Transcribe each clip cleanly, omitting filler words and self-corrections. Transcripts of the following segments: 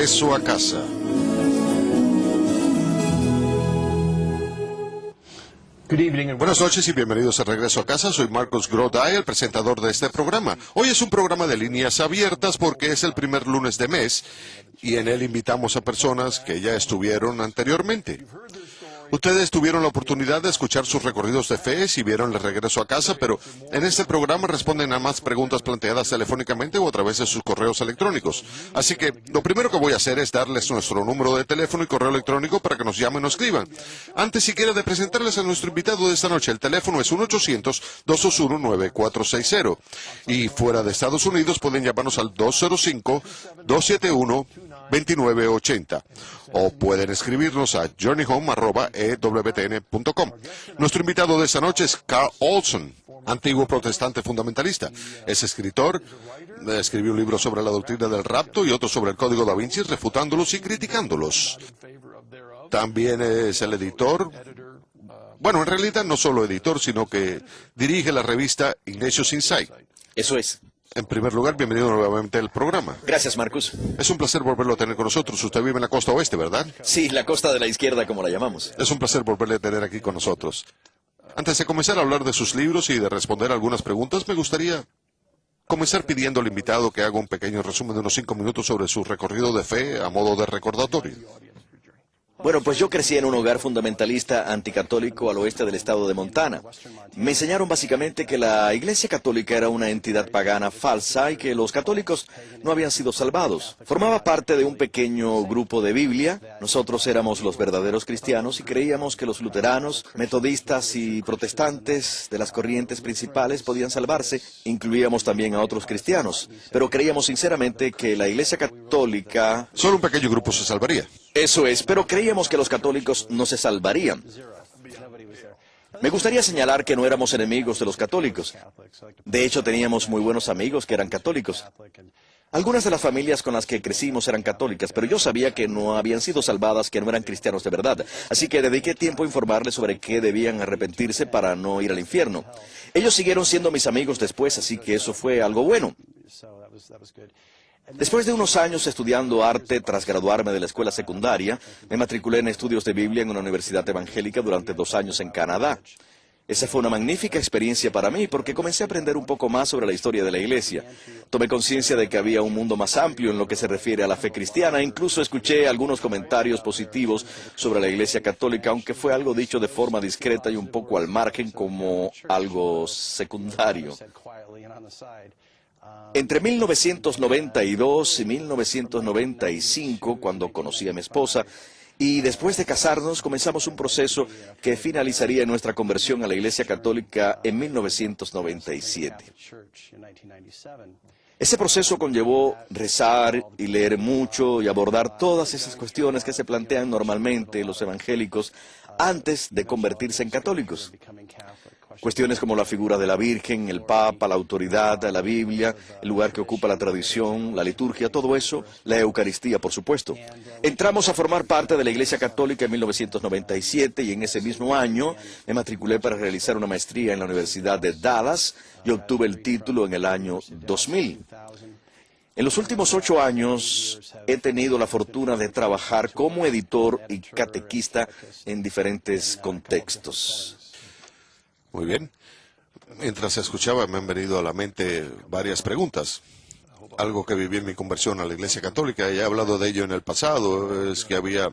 regreso a casa. Buenas noches y bienvenidos a Regreso a Casa. Soy Marcus Grodi, el presentador de este programa. Hoy es un programa de líneas abiertas porque es el primer lunes de mes y en él invitamos a personas que ya estuvieron anteriormente. Ustedes tuvieron la oportunidad de escuchar sus recorridos de fe si vieron el regreso a casa, pero en este programa responden a más preguntas planteadas telefónicamente o a través de sus correos electrónicos. Así que lo primero que voy a hacer es darles nuestro número de teléfono y correo electrónico para que nos llamen o escriban. Antes siquiera de presentarles a nuestro invitado de esta noche, el teléfono es 1-800-221-9460. Y fuera de Estados Unidos pueden llamarnos al 205-271-2980. O pueden escribirnos a journeyhome@ewtn.com. Nuestro invitado de esta noche es Carl Olson, antiguo protestante fundamentalista. Es escritor, escribió un libro sobre la doctrina del rapto y otro sobre el Código Da Vinci, refutándolos y criticándolos. También es el editor, bueno, en realidad no solo editor, sino que dirige la revista Ignatius Insight. Eso es. En primer lugar, bienvenido nuevamente al programa. Gracias, Marcus. Es un placer volverlo a tener con nosotros. Usted vive en la costa oeste, ¿verdad? Sí, la costa de la izquierda, como la llamamos. Es un placer volverle a tener aquí con nosotros. Antes de comenzar a hablar de sus libros y de responder algunas preguntas, me gustaría comenzar pidiendo al invitado que haga un pequeño resumen de unos 5 minutos sobre su recorrido de fe a modo de recordatorio. Bueno, pues yo crecí en un hogar fundamentalista anticatólico al oeste del estado de Montana. Me enseñaron básicamente que la Iglesia Católica era una entidad pagana falsa y que los católicos no habían sido salvados. Formaba parte de un pequeño grupo de Biblia. Nosotros éramos los verdaderos cristianos y creíamos que los luteranos, metodistas y protestantes de las corrientes principales podían salvarse. Incluíamos también a otros cristianos. Pero creíamos sinceramente que la Iglesia Católica... Solo un pequeño grupo se salvaría. Eso es, pero creíamos que los católicos no se salvarían. Me gustaría señalar que no éramos enemigos de los católicos. De hecho, teníamos muy buenos amigos que eran católicos. Algunas de las familias con las que crecimos eran católicas, pero yo sabía que no habían sido salvadas, que no eran cristianos de verdad. Así que dediqué tiempo a informarles sobre qué debían arrepentirse para no ir al infierno. Ellos siguieron siendo mis amigos después, así que eso fue algo bueno. Después de unos años estudiando arte tras graduarme de la escuela secundaria, me matriculé en estudios de Biblia en una universidad evangélica durante 2 años en Canadá. Esa fue una magnífica experiencia para mí porque comencé a aprender un poco más sobre la historia de la Iglesia. Tomé conciencia de que había un mundo más amplio en lo que se refiere a la fe cristiana. Incluso escuché algunos comentarios positivos sobre la Iglesia Católica, aunque fue algo dicho de forma discreta y un poco al margen como algo secundario. Entre 1992 y 1995, cuando conocí a mi esposa, y después de casarnos, comenzamos un proceso que finalizaría en nuestra conversión a la Iglesia Católica en 1997. Ese proceso conllevó rezar y leer mucho y abordar todas esas cuestiones que se plantean normalmente los evangélicos antes de convertirse en católicos. Cuestiones como la figura de la Virgen, el Papa, la autoridad, la Biblia, el lugar que ocupa la tradición, la liturgia, todo eso, la Eucaristía, por supuesto. Entramos a formar parte de la Iglesia Católica en 1997 y en ese mismo año me matriculé para realizar una maestría en la Universidad de Dallas y obtuve el título en el año 2000. En los últimos 8 años he tenido la fortuna de trabajar como editor y catequista en diferentes contextos. Muy bien. Mientras escuchaba me han venido a la mente varias preguntas. Algo que viví en mi conversión a la Iglesia Católica, y he hablado de ello en el pasado, es que había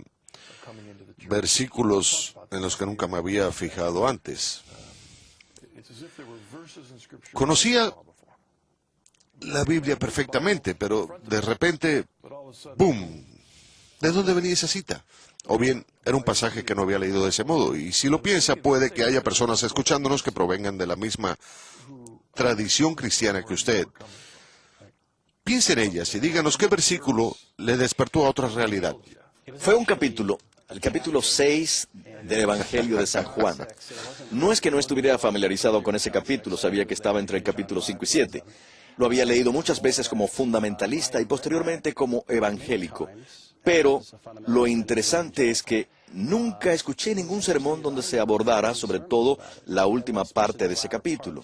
versículos en los que nunca me había fijado antes. Conocía la Biblia perfectamente, pero de repente, ¡boom! ¿De dónde venía esa cita? O bien, era un pasaje que no había leído de ese modo. Y si lo piensa, puede que haya personas escuchándonos que provengan de la misma tradición cristiana que usted. Piense en ellas y díganos qué versículo le despertó a otra realidad. Fue un capítulo, el capítulo 6 del Evangelio de San Juan. No es que no estuviera familiarizado con ese capítulo, sabía que estaba entre el capítulo 5 y 7. Lo había leído muchas veces como fundamentalista y posteriormente como evangélico. Pero lo interesante es que nunca escuché ningún sermón donde se abordara sobre todo la última parte de ese capítulo.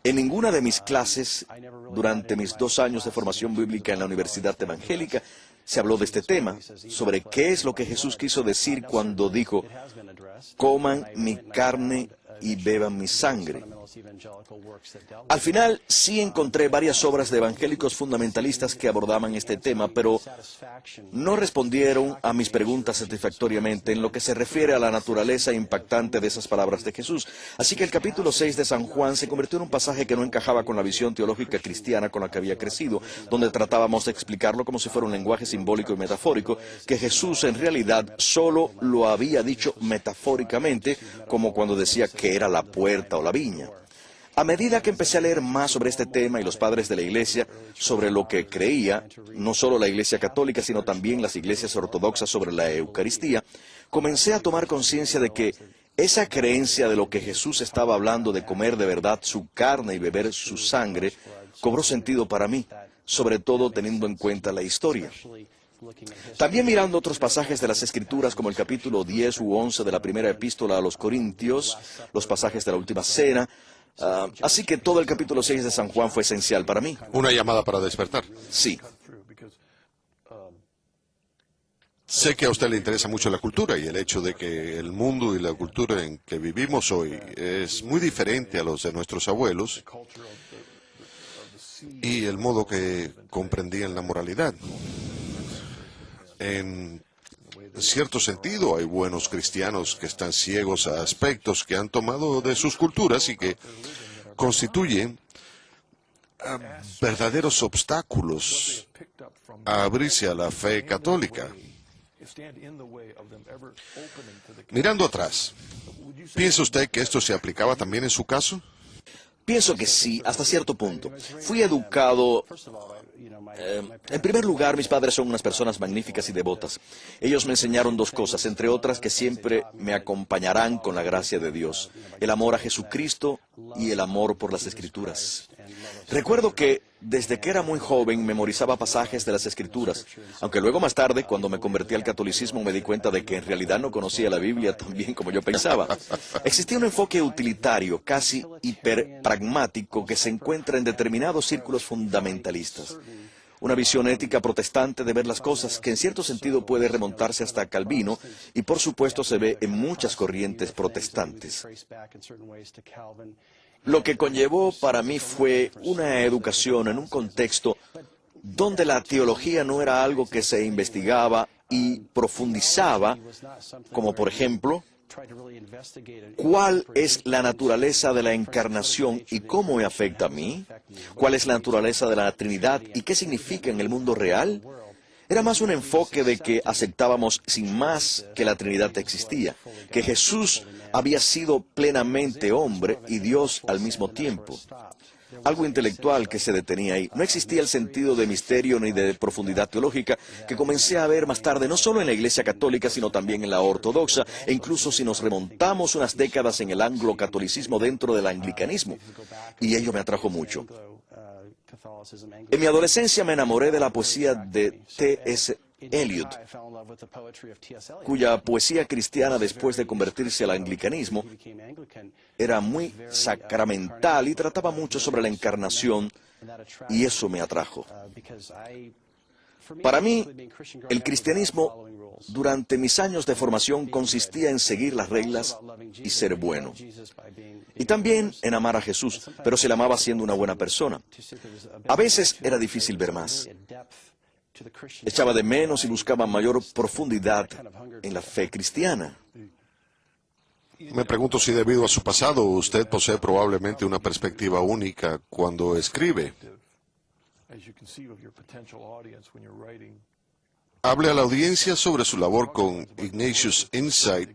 En ninguna de mis clases, durante mis 2 años de formación bíblica en la Universidad Evangélica, se habló de este tema, sobre qué es lo que Jesús quiso decir cuando dijo, coman mi carne y beban mi sangre. Al final, sí encontré varias obras de evangélicos fundamentalistas que abordaban este tema, pero no respondieron a mis preguntas satisfactoriamente en lo que se refiere a la naturaleza impactante de esas palabras de Jesús. Así que el capítulo 6 de San Juan se convirtió en un pasaje que no encajaba con la visión teológica cristiana con la que había crecido, donde tratábamos de explicarlo como si fuera un lenguaje simbólico y metafórico, que Jesús en realidad solo lo había dicho metafóricamente, como cuando decía que era la puerta o la viña. A medida que empecé a leer más sobre este tema y los padres de la Iglesia, sobre lo que creía, no solo la Iglesia católica, sino también las iglesias ortodoxas sobre la Eucaristía, comencé a tomar conciencia de que esa creencia de lo que Jesús estaba hablando de comer de verdad su carne y beber su sangre, cobró sentido para mí, sobre todo teniendo en cuenta la historia. También mirando otros pasajes de las Escrituras, como el capítulo 10 u 11 de la primera epístola a los Corintios, los pasajes de la Última Cena, así que todo el capítulo 6 de San Juan fue esencial para mí. Una llamada para despertar. Sí. Sé que a usted le interesa mucho la cultura y el hecho de que el mundo y la cultura en que vivimos hoy es muy diferente a los de nuestros abuelos y el modo que comprendían la moralidad. En cierto sentido, hay buenos cristianos que están ciegos a aspectos que han tomado de sus culturas y que constituyen verdaderos obstáculos a abrirse a la fe católica. Mirando atrás, ¿piensa usted que esto se aplicaba también en su caso? Pienso que sí, hasta cierto punto. Fui educado... en primer lugar, mis padres son unas personas magníficas y devotas. Ellos me enseñaron dos cosas, entre otras que siempre me acompañarán con la gracia de Dios: el amor a Jesucristo y el amor por las Escrituras. Recuerdo que desde que era muy joven memorizaba pasajes de las Escrituras, aunque luego más tarde, cuando me convertí al catolicismo, me di cuenta de que en realidad no conocía la Biblia tan bien como yo pensaba. Existía un enfoque utilitario, casi hiperpragmático, que se encuentra en determinados círculos fundamentalistas. Una visión ética protestante de ver las cosas que en cierto sentido puede remontarse hasta Calvino y por supuesto se ve en muchas corrientes protestantes. Lo que conllevó para mí fue una educación en un contexto donde la teología no era algo que se investigaba y profundizaba, como por ejemplo, ¿cuál es la naturaleza de la encarnación y cómo me afecta a mí? ¿Cuál es la naturaleza de la Trinidad y qué significa en el mundo real? Era más un enfoque de que aceptábamos sin más que la Trinidad existía, que Jesús había sido plenamente hombre y Dios al mismo tiempo. Algo intelectual que se detenía ahí. No existía el sentido de misterio ni de profundidad teológica que comencé a ver más tarde, no solo en la Iglesia católica, sino también en la ortodoxa, e incluso si nos remontamos unas décadas en el anglo-catolicismo dentro del anglicanismo. Y ello me atrajo mucho. En mi adolescencia me enamoré de la poesía de T.S. Eliot, cuya poesía cristiana, después de convertirse al anglicanismo, era muy sacramental y trataba mucho sobre la encarnación, y eso me atrajo. Para mí, el cristianismo, durante mis años de formación, consistía en seguir las reglas y ser bueno. Y también en amar a Jesús, pero se le amaba siendo una buena persona. A veces era difícil ver más. Echaba de menos y buscaba mayor profundidad en la fe cristiana. Me pregunto si debido a su pasado usted posee probablemente una perspectiva única cuando escribe. Hable a la audiencia sobre su labor con Ignatius Insight,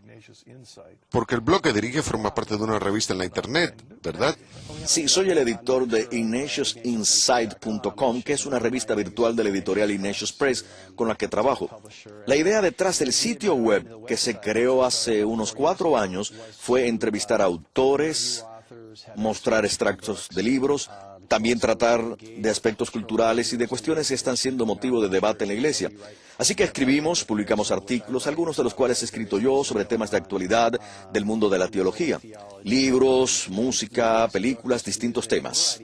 porque el blog que dirige forma parte de una revista en la Internet, ¿verdad? Sí, soy el editor de IgnatiusInsight.com, que es una revista virtual de la editorial Ignatius Press con la que trabajo. La idea detrás del sitio web, que se creó hace unos 4 años, fue entrevistar a autores, mostrar extractos de libros, también tratar de aspectos culturales y de cuestiones que están siendo motivo de debate en la Iglesia. Así que escribimos, publicamos artículos, algunos de los cuales he escrito yo sobre temas de actualidad del mundo de la teología. Libros, música, películas, distintos temas.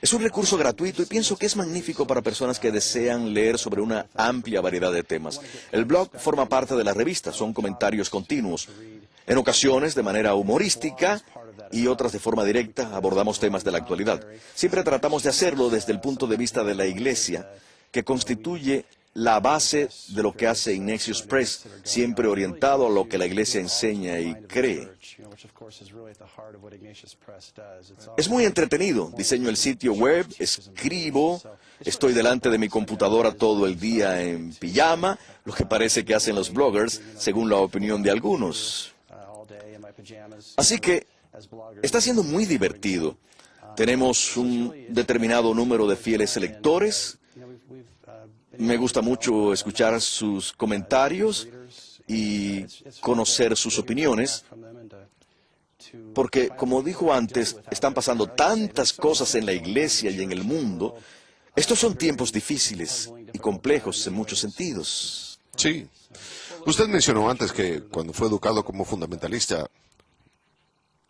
Es un recurso gratuito y pienso que es magnífico para personas que desean leer sobre una amplia variedad de temas. El blog forma parte de la revista, son comentarios continuos. En ocasiones de manera humorística y otras de forma directa abordamos temas de la actualidad. Siempre tratamos de hacerlo desde el punto de vista de la Iglesia, que constituye la base de lo que hace Ignatius Press, siempre orientado a lo que la Iglesia enseña y cree. Es muy entretenido. Diseño el sitio web, escribo, estoy delante de mi computadora todo el día en pijama, lo que parece que hacen los bloggers, según la opinión de algunos. Así que está siendo muy divertido. Tenemos un determinado número de fieles lectores. Me gusta mucho escuchar sus comentarios y conocer sus opiniones, porque, como dijo antes, están pasando tantas cosas en la iglesia y en el mundo. Estos son tiempos difíciles y complejos en muchos sentidos. Sí. Usted mencionó antes que cuando fue educado como fundamentalista,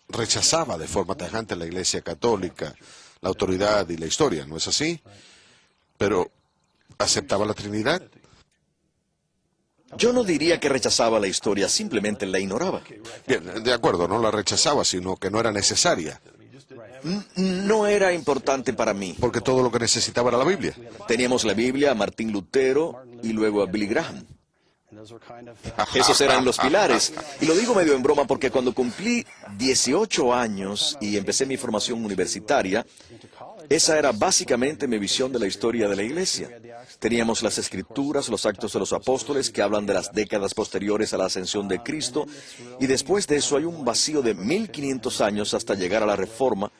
rechazaba de forma tajante la Iglesia Católica, la autoridad y la historia, ¿no es así? Pero ¿aceptaba la Trinidad? Yo no diría que rechazaba la historia, simplemente la ignoraba. Bien, de acuerdo, no la rechazaba, sino que no era necesaria, No era importante para mí. porque todo lo que necesitaba era la Biblia. Teníamos la Biblia, a Martín Lutero y luego a Billy Graham. Esos eran los pilares. Y lo digo medio en broma porque cuando cumplí 18 años y empecé mi formación universitaria, esa era básicamente mi visión de la historia de la Iglesia. Teníamos las Escrituras, los Actos de los Apóstoles, que hablan de las décadas posteriores a la ascensión de Cristo, y después de eso hay un vacío de 1500 años hasta llegar a la Reforma,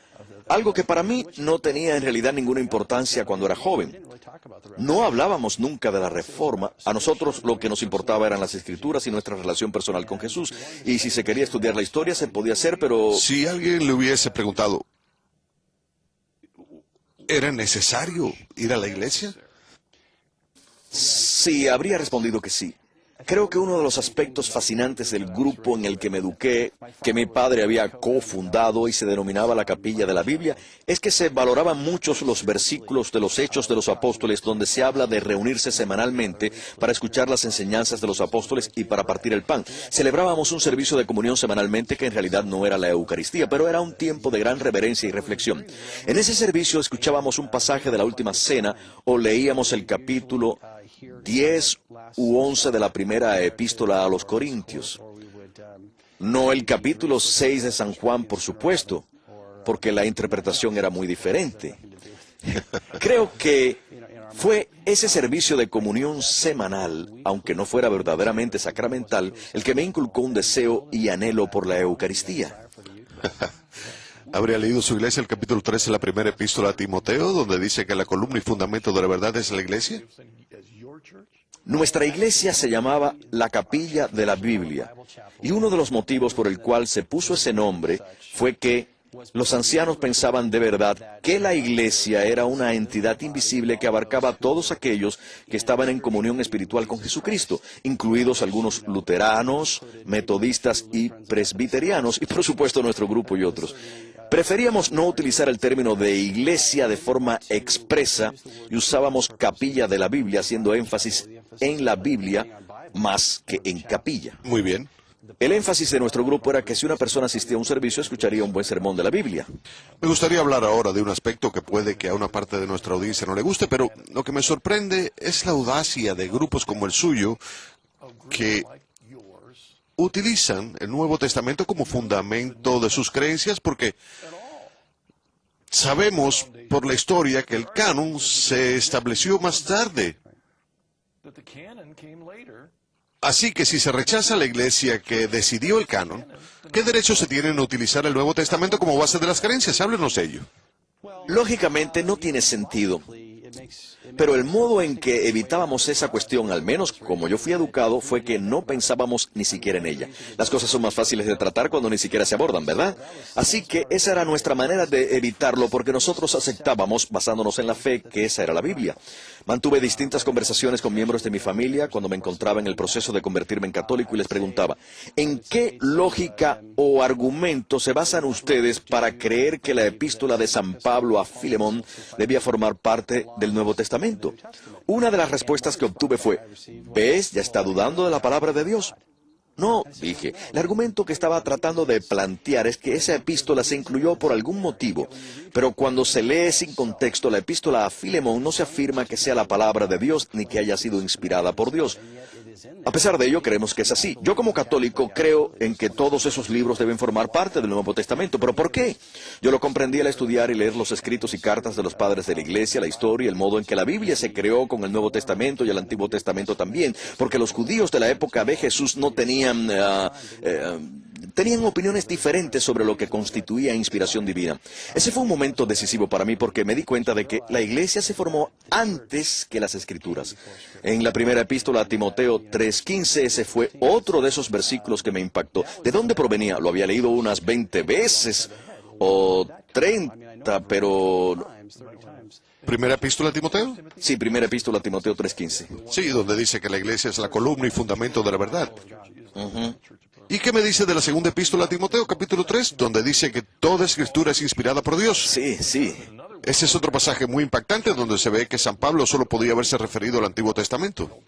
algo que para mí no tenía en realidad ninguna importancia cuando era joven. No hablábamos nunca de la Reforma. A nosotros lo que nos importaba eran las Escrituras y nuestra relación personal con Jesús. Y si se quería estudiar la historia, se podía hacer, pero... Si alguien le hubiese preguntado, ¿era necesario ir a la iglesia? Sí, habría respondido que sí. Creo que uno de los aspectos fascinantes del grupo en el que me eduqué, que mi padre había cofundado y se denominaba la Capilla de la Biblia, es que se valoraban muchos los versículos de los Hechos de los Apóstoles donde se habla de reunirse semanalmente para escuchar las enseñanzas de los apóstoles y para partir el pan. Celebrábamos un servicio de comunión semanalmente que en realidad no era la Eucaristía, pero era un tiempo de gran reverencia y reflexión. En ese servicio escuchábamos un pasaje de la Última Cena o leíamos el capítulo 10 u 11 de la primera epístola a los Corintios. No el capítulo 6 de San Juan, por supuesto, porque la interpretación era muy diferente. Creo que fue ese servicio de comunión semanal, aunque no fuera verdaderamente sacramental, el que me inculcó un deseo y anhelo por la Eucaristía. ¿Habría leído su iglesia el capítulo 3 de la primera epístola a Timoteo, donde dice que la columna y fundamento de la verdad es la iglesia? Nuestra iglesia se llamaba la Capilla de la Biblia, y uno de los motivos por el cual se puso ese nombre fue que los ancianos pensaban de verdad que la iglesia era una entidad invisible que abarcaba a todos aquellos que estaban en comunión espiritual con Jesucristo, incluidos algunos luteranos, metodistas y presbiterianos, y por supuesto nuestro grupo y otros. Preferíamos no utilizar el término de iglesia de forma expresa y usábamos capilla de la Biblia, haciendo énfasis en la Biblia más que en capilla. Muy bien. El énfasis de nuestro grupo era que si una persona asistía a un servicio, escucharía un buen sermón de la Biblia. Me gustaría hablar ahora de un aspecto que puede que a una parte de nuestra audiencia no le guste, pero lo que me sorprende es la audacia de grupos como el suyo que utilizan el Nuevo Testamento como fundamento de sus creencias, porque sabemos por la historia que el canon se estableció más tarde. Así que si se rechaza la iglesia que decidió el canon, ¿qué derecho se tienen a utilizar el Nuevo Testamento como base de las creencias? Háblenos de ello. Lógicamente no tiene sentido. Pero el modo en que evitábamos esa cuestión, al menos como yo fui educado, fue que no pensábamos ni siquiera en ella. Las cosas son más fáciles de tratar cuando ni siquiera se abordan, ¿verdad? Así que esa era nuestra manera de evitarlo, porque nosotros aceptábamos, basándonos en la fe, que esa era la Biblia. Mantuve distintas conversaciones con miembros de mi familia cuando me encontraba en el proceso de convertirme en católico y les preguntaba, ¿en qué lógica o argumento se basan ustedes para creer que la epístola de San Pablo a Filemón debía formar parte del Nuevo Testamento? Una de las respuestas que obtuve fue, ¿ves? Ya está dudando de la palabra de Dios. No, dije, el argumento que estaba tratando de plantear es que esa epístola se incluyó por algún motivo, pero cuando se lee sin contexto la epístola a Filemón no se afirma que sea la palabra de Dios ni que haya sido inspirada por Dios. A pesar de ello, creemos que es así. Yo como católico creo en que todos esos libros deben formar parte del Nuevo Testamento. ¿Pero por qué? Yo lo comprendí al estudiar y leer los escritos y cartas de los padres de la Iglesia, la historia, el modo en que la Biblia se creó con el Nuevo Testamento y el Antiguo Testamento también, porque los judíos de la época de Jesús no tenían opiniones diferentes sobre lo que constituía inspiración divina. Ese fue un momento decisivo para mí porque me di cuenta de que la Iglesia se formó antes que las Escrituras. En la primera epístola a Timoteo 3:15, ese fue otro de esos versículos que me impactó. ¿De dónde provenía? Lo había leído unas 20 veces o 30, pero... ¿Primera epístola a Timoteo? Sí, primera epístola a Timoteo 3:15. Sí, donde dice que la iglesia es la columna y fundamento de la verdad. ¿Y qué me dice de la segunda epístola a Timoteo, capítulo 3, donde dice que toda escritura es inspirada por Dios? Sí, sí. Ese es otro pasaje muy impactante donde se ve que San Pablo solo podía haberse referido al Antiguo Testamento.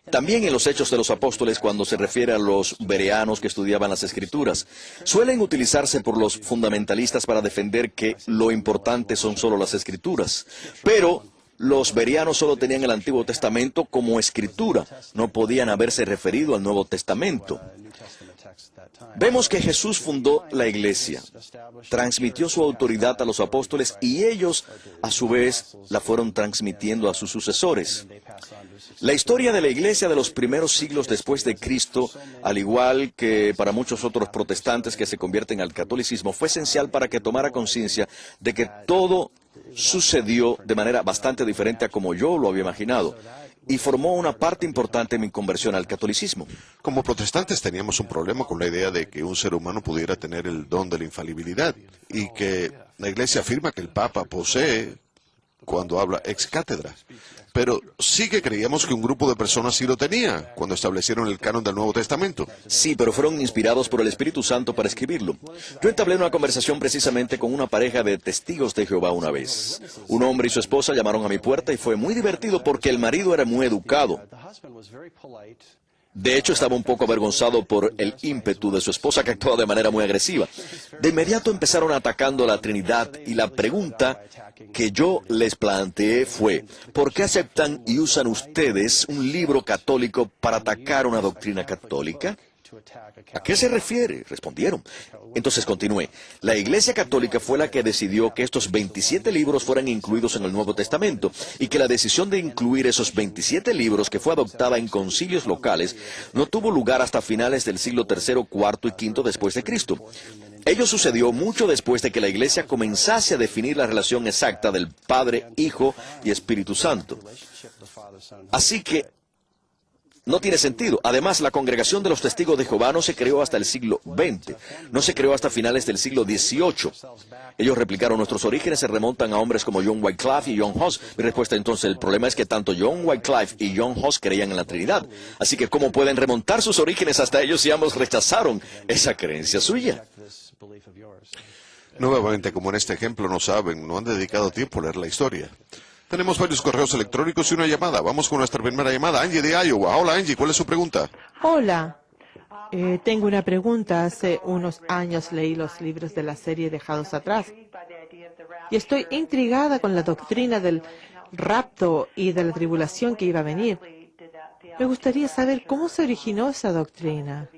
También en los Hechos de los Apóstoles, cuando se refiere a los bereanos que estudiaban las Escrituras, suelen utilizarse por los fundamentalistas para defender que lo importante son solo las Escrituras. Pero los bereanos solo tenían el Antiguo Testamento como escritura, no podían haberse referido al Nuevo Testamento. Vemos que Jesús fundó la iglesia, transmitió su autoridad a los apóstoles y ellos, a su vez, la fueron transmitiendo a sus sucesores. La historia de la iglesia de los primeros siglos después de Cristo, al igual que para muchos otros protestantes que se convierten al catolicismo, fue esencial para que tomara conciencia de que todo sucedió de manera bastante diferente a como yo lo había imaginado, y formó una parte importante en mi conversión al catolicismo. Como protestantes teníamos un problema con la idea de que un ser humano pudiera tener el don de la infalibilidad y que la Iglesia afirma que el Papa posee cuando habla ex cátedra. Pero sí que creíamos que un grupo de personas sí lo tenía cuando establecieron el canon del Nuevo Testamento. Sí, pero fueron inspirados por el Espíritu Santo para escribirlo. Yo entablé una conversación precisamente con una pareja de testigos de Jehová una vez. Un hombre y su esposa llamaron a mi puerta y fue muy divertido porque el marido era muy educado. De hecho, estaba un poco avergonzado por el ímpetu de su esposa, que actuaba de manera muy agresiva. De inmediato empezaron atacando a la Trinidad y la pregunta que yo les planteé fue, ¿por qué aceptan y usan ustedes un libro católico para atacar una doctrina católica? ¿A qué se refiere? Respondieron. Entonces continué. La Iglesia Católica fue la que decidió que estos 27 libros fueran incluidos en el Nuevo Testamento y que la decisión de incluir esos 27 libros, que fue adoptada en concilios locales, no tuvo lugar hasta finales del siglo III, IV y V después de Cristo. Ello sucedió mucho después de que la Iglesia comenzase a definir la relación exacta del Padre, Hijo y Espíritu Santo. Así que no tiene sentido. Además, la congregación de los testigos de Jehová no se creó hasta el siglo XX, no se creó hasta finales del siglo XVIII. Ellos replicaron nuestros orígenes, se remontan a hombres como John Wycliffe y John Huss. Mi respuesta entonces, el problema es que tanto John Wycliffe y John Huss creían en la Trinidad. Así que, ¿cómo pueden remontar sus orígenes hasta ellos si ambos rechazaron esa creencia suya? Nuevamente, como en este ejemplo, no saben, no han dedicado tiempo a leer la historia. Tenemos varios correos electrónicos y una llamada. Vamos con nuestra primera llamada. Angie de Iowa. Hola, Angie, ¿cuál es su pregunta? Hola, tengo una pregunta. Hace unos años leí los libros de la serie Dejados Atrás y estoy intrigada con la doctrina del rapto y de la tribulación que iba a venir. Me gustaría saber cómo se originó esa doctrina.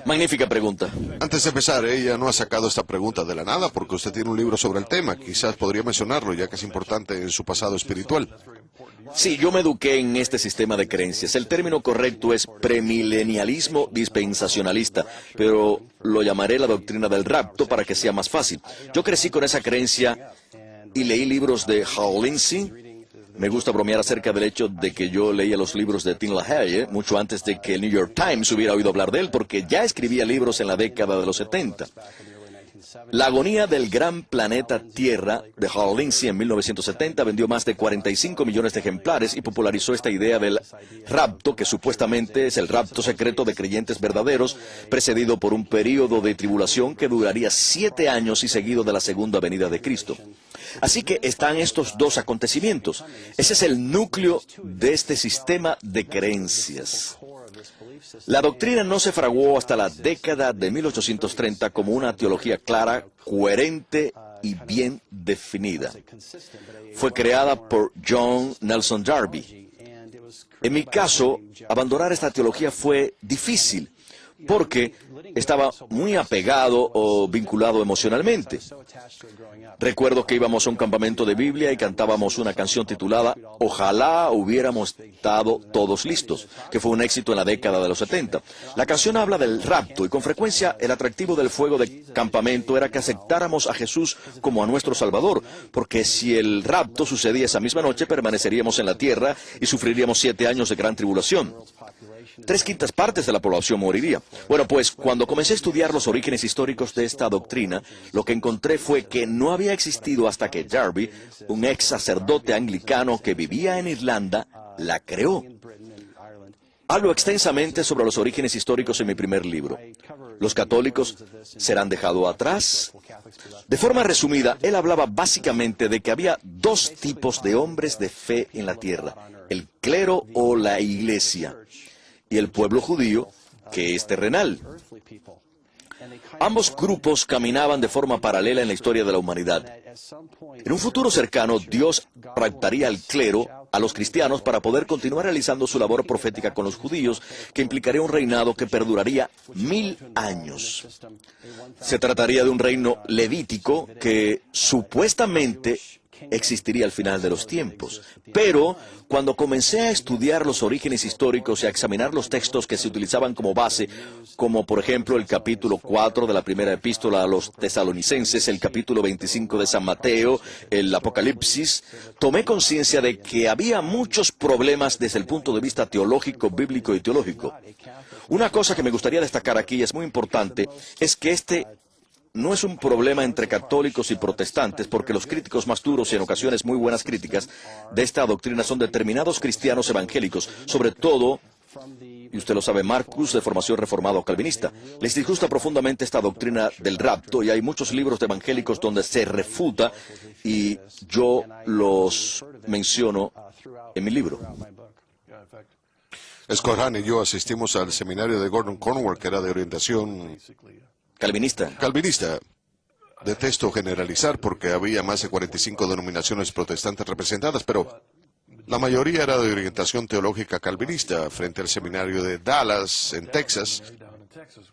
Magnífica pregunta. Antes de empezar, ella no ha sacado esta pregunta de la nada porque usted tiene un libro sobre el tema. Quizás podría mencionarlo, ya que es importante en su pasado espiritual. Sí, yo me eduqué en este sistema de creencias. El término correcto es premilenialismo dispensacionalista, pero lo llamaré la doctrina del rapto para que sea más fácil. Yo crecí con esa creencia y leí libros de Hal Lindsey. Me gusta bromear acerca del hecho de que yo leía los libros de Tim LaHaye mucho antes de que el New York Times hubiera oído hablar de él, porque ya escribía libros en la década de los 70. La agonía del gran planeta Tierra de Hal Lindsey en 1970 vendió más de 45 millones de ejemplares y popularizó esta idea del rapto, que supuestamente es el rapto secreto de creyentes verdaderos, precedido por un período de tribulación que duraría 7 años y seguido de la segunda venida de Cristo. Así que están estos dos acontecimientos. Ese es el núcleo de este sistema de creencias. La doctrina no se fraguó hasta la década de 1830 como una teología clara, coherente y bien definida. Fue creada por John Nelson Darby. En mi caso, abandonar esta teología fue difícil, porque estaba muy apegado o vinculado emocionalmente. Recuerdo que íbamos a un campamento de Biblia y cantábamos una canción titulada "Ojalá hubiéramos estado todos listos", que fue un éxito en la década de los 70. La canción habla del rapto y con frecuencia el atractivo del fuego de campamento era que aceptáramos a Jesús como a nuestro Salvador, porque si el rapto sucedía esa misma noche, permaneceríamos en la tierra y sufriríamos 7 años de gran tribulación. 3/5 partes de la población moriría. Bueno, pues cuando comencé a estudiar los orígenes históricos de esta doctrina, lo que encontré fue que no había existido hasta que Darby, un ex sacerdote anglicano que vivía en Irlanda, la creó. Hablo extensamente sobre los orígenes históricos en mi primer libro. ¿Los católicos serán dejados atrás? De forma resumida, él hablaba básicamente de que había 2 tipos de hombres de fe en la tierra: el clero o la iglesia, y el pueblo judío, que es terrenal. Ambos grupos caminaban de forma paralela en la historia de la humanidad. En un futuro cercano, Dios raptaría al clero, a los cristianos, para poder continuar realizando su labor profética con los judíos, que implicaría un reinado que perduraría 1000 años. Se trataría de un reino levítico que supuestamente existiría al final de los tiempos. Pero cuando comencé a estudiar los orígenes históricos y a examinar los textos que se utilizaban como base, como por ejemplo el capítulo 4 de la primera epístola a los tesalonicenses, el capítulo 25 de San Mateo, el Apocalipsis, tomé conciencia de que había muchos problemas desde el punto de vista teológico, bíblico y teológico. Una cosa que me gustaría destacar aquí, y es muy importante, es que este no es un problema entre católicos y protestantes, porque los críticos más duros y en ocasiones muy buenas críticas de esta doctrina son determinados cristianos evangélicos, sobre todo, y usted lo sabe, Marcus, de formación reformado calvinista. Les disgusta profundamente esta doctrina del rapto, y hay muchos libros de evangélicos donde se refuta, y yo los menciono en mi libro. Scott Hahn y yo asistimos al seminario de Gordon Conwell, que era de orientación calvinista. Detesto generalizar porque había más de 45 denominaciones protestantes representadas, pero la mayoría era de orientación teológica calvinista, frente al seminario de Dallas, en Texas,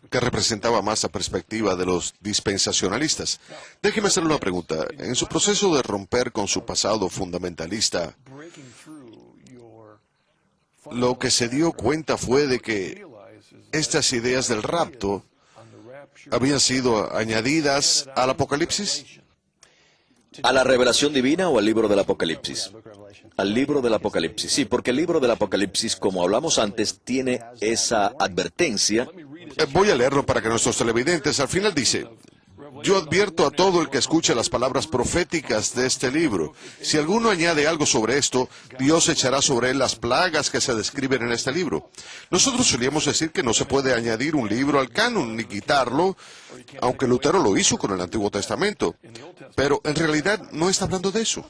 que representaba más la perspectiva de los dispensacionalistas. Déjeme hacerle una pregunta. En su proceso de romper con su pasado fundamentalista, lo que se dio cuenta fue de que estas ideas del rapto habían sido añadidas al Apocalipsis. ¿A la revelación divina o al libro del Apocalipsis? Al libro del Apocalipsis, sí, porque el libro del Apocalipsis, como hablamos antes, tiene esa advertencia. Voy a leerlo para que nuestros televidentes, al final dice: yo advierto a todo el que escuche las palabras proféticas de este libro. Si alguno añade algo sobre esto, Dios echará sobre él las plagas que se describen en este libro. Nosotros solíamos decir que no se puede añadir un libro al canon ni quitarlo, aunque Lutero lo hizo con el Antiguo Testamento. Pero en realidad no está hablando de eso.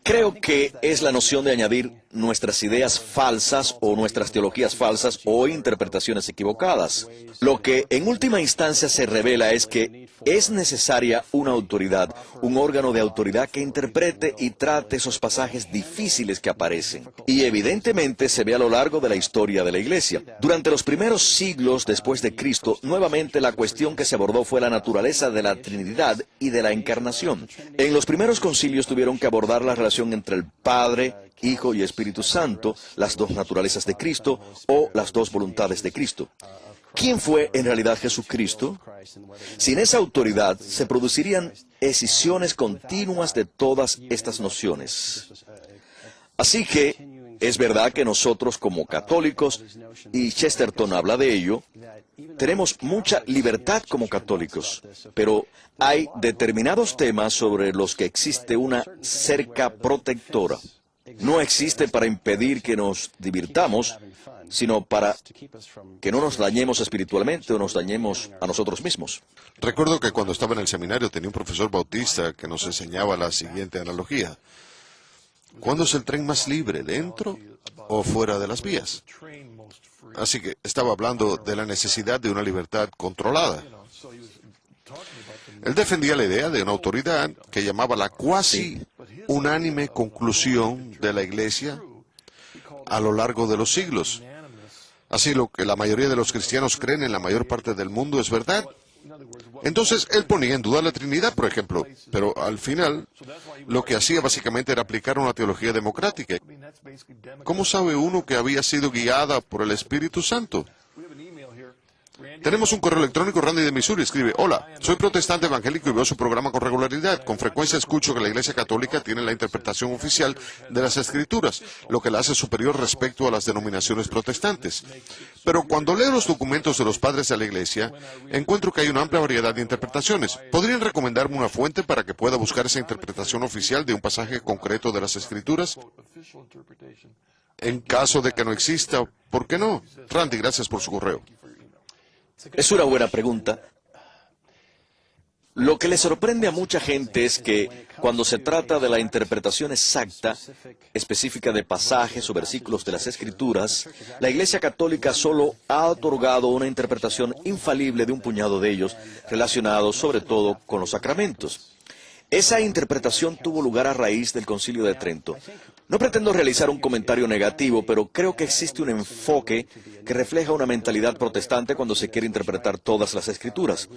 Creo que es la noción de añadir nuestras ideas falsas o nuestras teologías falsas o interpretaciones equivocadas. Lo que en última instancia se revela es que es necesaria una autoridad, un órgano de autoridad que interprete y trate esos pasajes difíciles que aparecen. Y evidentemente se ve a lo largo de la historia de la Iglesia. Durante los primeros siglos después de Cristo, nuevamente la cuestión que se abordó fue la naturaleza de la Trinidad y de la Encarnación. En los primeros concilios tuvieron que abordar la relación entre el Padre, Hijo y Espíritu Santo, las 2 naturalezas de Cristo o las 2 voluntades de Cristo. ¿Quién fue en realidad Jesucristo? Sin esa autoridad se producirían escisiones continuas de todas estas nociones. Así que es verdad que nosotros como católicos, y Chesterton habla de ello, tenemos mucha libertad como católicos, pero hay determinados temas sobre los que existe una cerca protectora. No existe para impedir que nos divirtamos, sino para que no nos dañemos espiritualmente o nos dañemos a nosotros mismos. Recuerdo que cuando estaba en el seminario tenía un profesor bautista que nos enseñaba la siguiente analogía. ¿Cuándo es el tren más libre, dentro o fuera de las vías? Así que estaba hablando de la necesidad de una libertad controlada. Él defendía la idea de una autoridad que llamaba la cuasi unánime conclusión de la Iglesia a lo largo de los siglos. Así lo que la mayoría de los cristianos creen en la mayor parte del mundo es verdad. Entonces, él ponía en duda la Trinidad, por ejemplo, pero al final lo que hacía básicamente era aplicar una teología democrática. ¿Cómo sabe uno que había sido guiada por el Espíritu Santo? Tenemos un correo electrónico. Randy de Missouri escribe: hola, soy protestante evangélico y veo su programa con regularidad. Con frecuencia escucho que la Iglesia Católica tiene la interpretación oficial de las Escrituras, lo que la hace superior respecto a las denominaciones protestantes. Pero cuando leo los documentos de los padres de la Iglesia, encuentro que hay una amplia variedad de interpretaciones. ¿Podrían recomendarme una fuente para que pueda buscar esa interpretación oficial de un pasaje concreto de las Escrituras? En caso de que no exista, ¿por qué no? Randy, gracias por su correo. Es una buena pregunta. Lo que le sorprende a mucha gente es que cuando se trata de la interpretación exacta, específica de pasajes o versículos de las Escrituras, la Iglesia Católica solo ha otorgado una interpretación infalible de un puñado de ellos, relacionados sobre todo con los sacramentos. Esa interpretación tuvo lugar a raíz del Concilio de Trento. No pretendo realizar un comentario negativo, pero creo que existe un enfoque que refleja una mentalidad protestante cuando se quiere interpretar todas las Escrituras.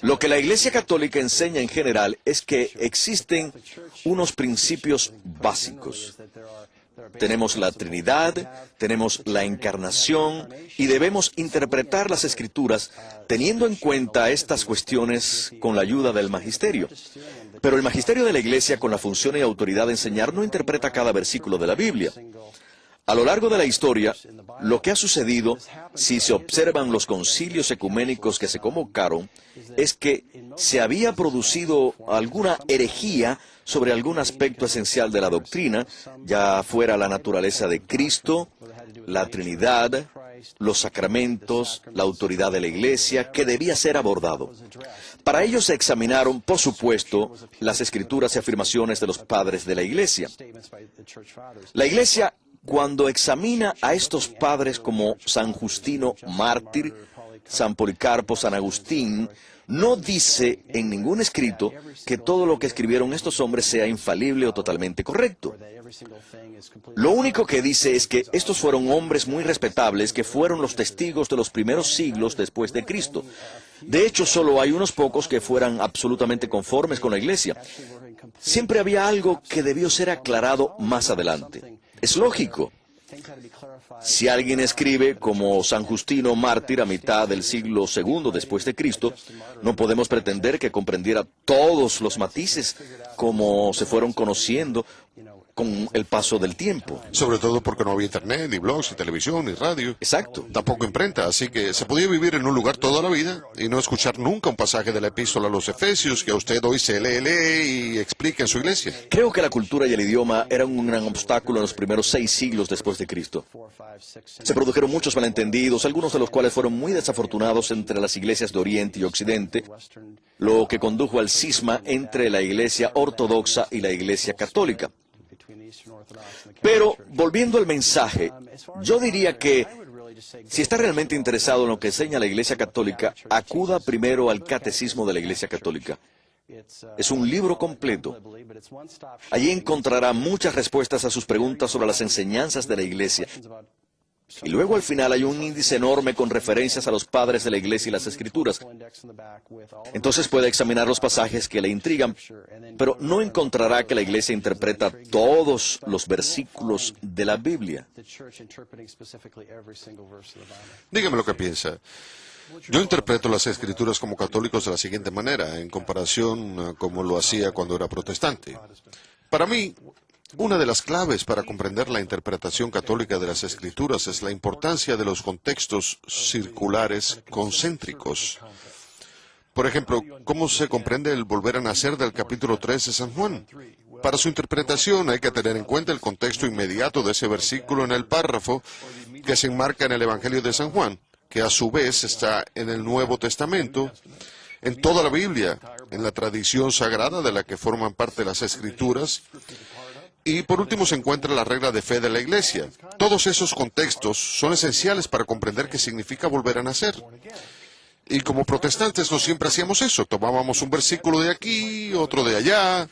Lo que la Iglesia Católica enseña en general es que existen unos principios básicos. Tenemos la Trinidad, tenemos la Encarnación y debemos interpretar las Escrituras teniendo en cuenta estas cuestiones con la ayuda del magisterio. Pero el magisterio de la Iglesia, con la función y autoridad de enseñar, no interpreta cada versículo de la Biblia. A lo largo de la historia, lo que ha sucedido, si se observan los concilios ecuménicos que se convocaron, es que se había producido alguna herejía sobre algún aspecto esencial de la doctrina, ya fuera la naturaleza de Cristo, la Trinidad, los sacramentos, la autoridad de la Iglesia, que debía ser abordado. Para ello se examinaron, por supuesto, las escrituras y afirmaciones de los padres de la Iglesia. La Iglesia, cuando examina a estos padres como San Justino mártir, San Policarpo, San Agustín, no dice en ningún escrito que todo lo que escribieron estos hombres sea infalible o totalmente correcto. Lo único que dice es que estos fueron hombres muy respetables que fueron los testigos de los primeros siglos después de Cristo. De hecho, solo hay unos pocos que fueran absolutamente conformes con la Iglesia. Siempre había algo que debió ser aclarado más adelante. Es lógico. Si alguien escribe como San Justino mártir a mitad del siglo II después de Cristo, no podemos pretender que comprendiera todos los matices como se fueron conociendo con el paso del tiempo. Sobre todo porque no había internet, ni blogs, ni televisión, ni radio. Exacto. Tampoco imprenta, así que se podía vivir en un lugar toda la vida y no escuchar nunca un pasaje de la epístola a los Efesios que a usted hoy se lee y explica en su iglesia. Creo que la cultura y el idioma eran un gran obstáculo en los primeros 6 siglos después de Cristo. Se produjeron muchos malentendidos, algunos de los cuales fueron muy desafortunados entre las iglesias de Oriente y Occidente, lo que condujo al cisma entre la Iglesia ortodoxa y la Iglesia católica. Pero, volviendo al mensaje, yo diría que si está realmente interesado en lo que enseña la Iglesia Católica, acuda primero al Catecismo de la Iglesia Católica. Es un libro completo. Allí encontrará muchas respuestas a sus preguntas sobre las enseñanzas de la Iglesia. Y luego al final hay un índice enorme con referencias a los padres de la Iglesia y las Escrituras. Entonces puede examinar los pasajes que le intrigan, pero no encontrará que la Iglesia interpreta todos los versículos de la Biblia. Dígame lo que piensa. Yo interpreto las Escrituras como católicos de la siguiente manera, en comparación a como lo hacía cuando era protestante. Para mí, Una de las claves para comprender la interpretación católica de las Escrituras es la importancia de los contextos circulares concéntricos. Por ejemplo, ¿cómo se comprende el volver a nacer del capítulo 3 de San Juan? Para su interpretación hay que tener en cuenta el contexto inmediato de ese versículo en el párrafo que se enmarca en el Evangelio de San Juan, que a su vez está en el Nuevo Testamento, en toda la Biblia, en la tradición sagrada de la que forman parte las Escrituras, y por último se encuentra la regla de fe de la Iglesia. Todos esos contextos son esenciales para comprender qué significa volver a nacer. Y como protestantes no siempre hacíamos eso, tomábamos un versículo de aquí, otro de allá.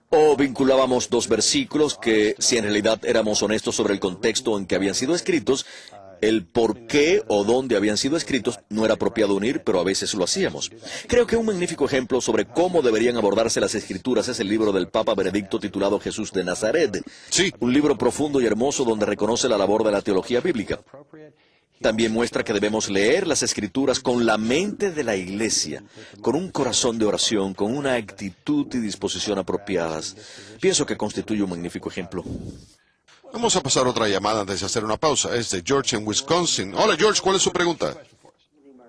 O vinculábamos dos versículos que, si en realidad éramos honestos sobre el contexto en que habían sido escritos, el por qué o dónde habían sido escritos no era apropiado unir, pero a veces lo hacíamos. Creo que un magnífico ejemplo sobre cómo deberían abordarse las Escrituras es el libro del Papa Benedicto titulado Jesús de Nazaret. Sí. Un libro profundo y hermoso donde reconoce la labor de la teología bíblica. También muestra que debemos leer las Escrituras con la mente de la Iglesia, con un corazón de oración, con una actitud y disposición apropiadas. Pienso que constituye un magnífico ejemplo. Vamos a pasar otra llamada antes de hacer una pausa. Es de George en Wisconsin. Hola George, ¿cuál es su pregunta?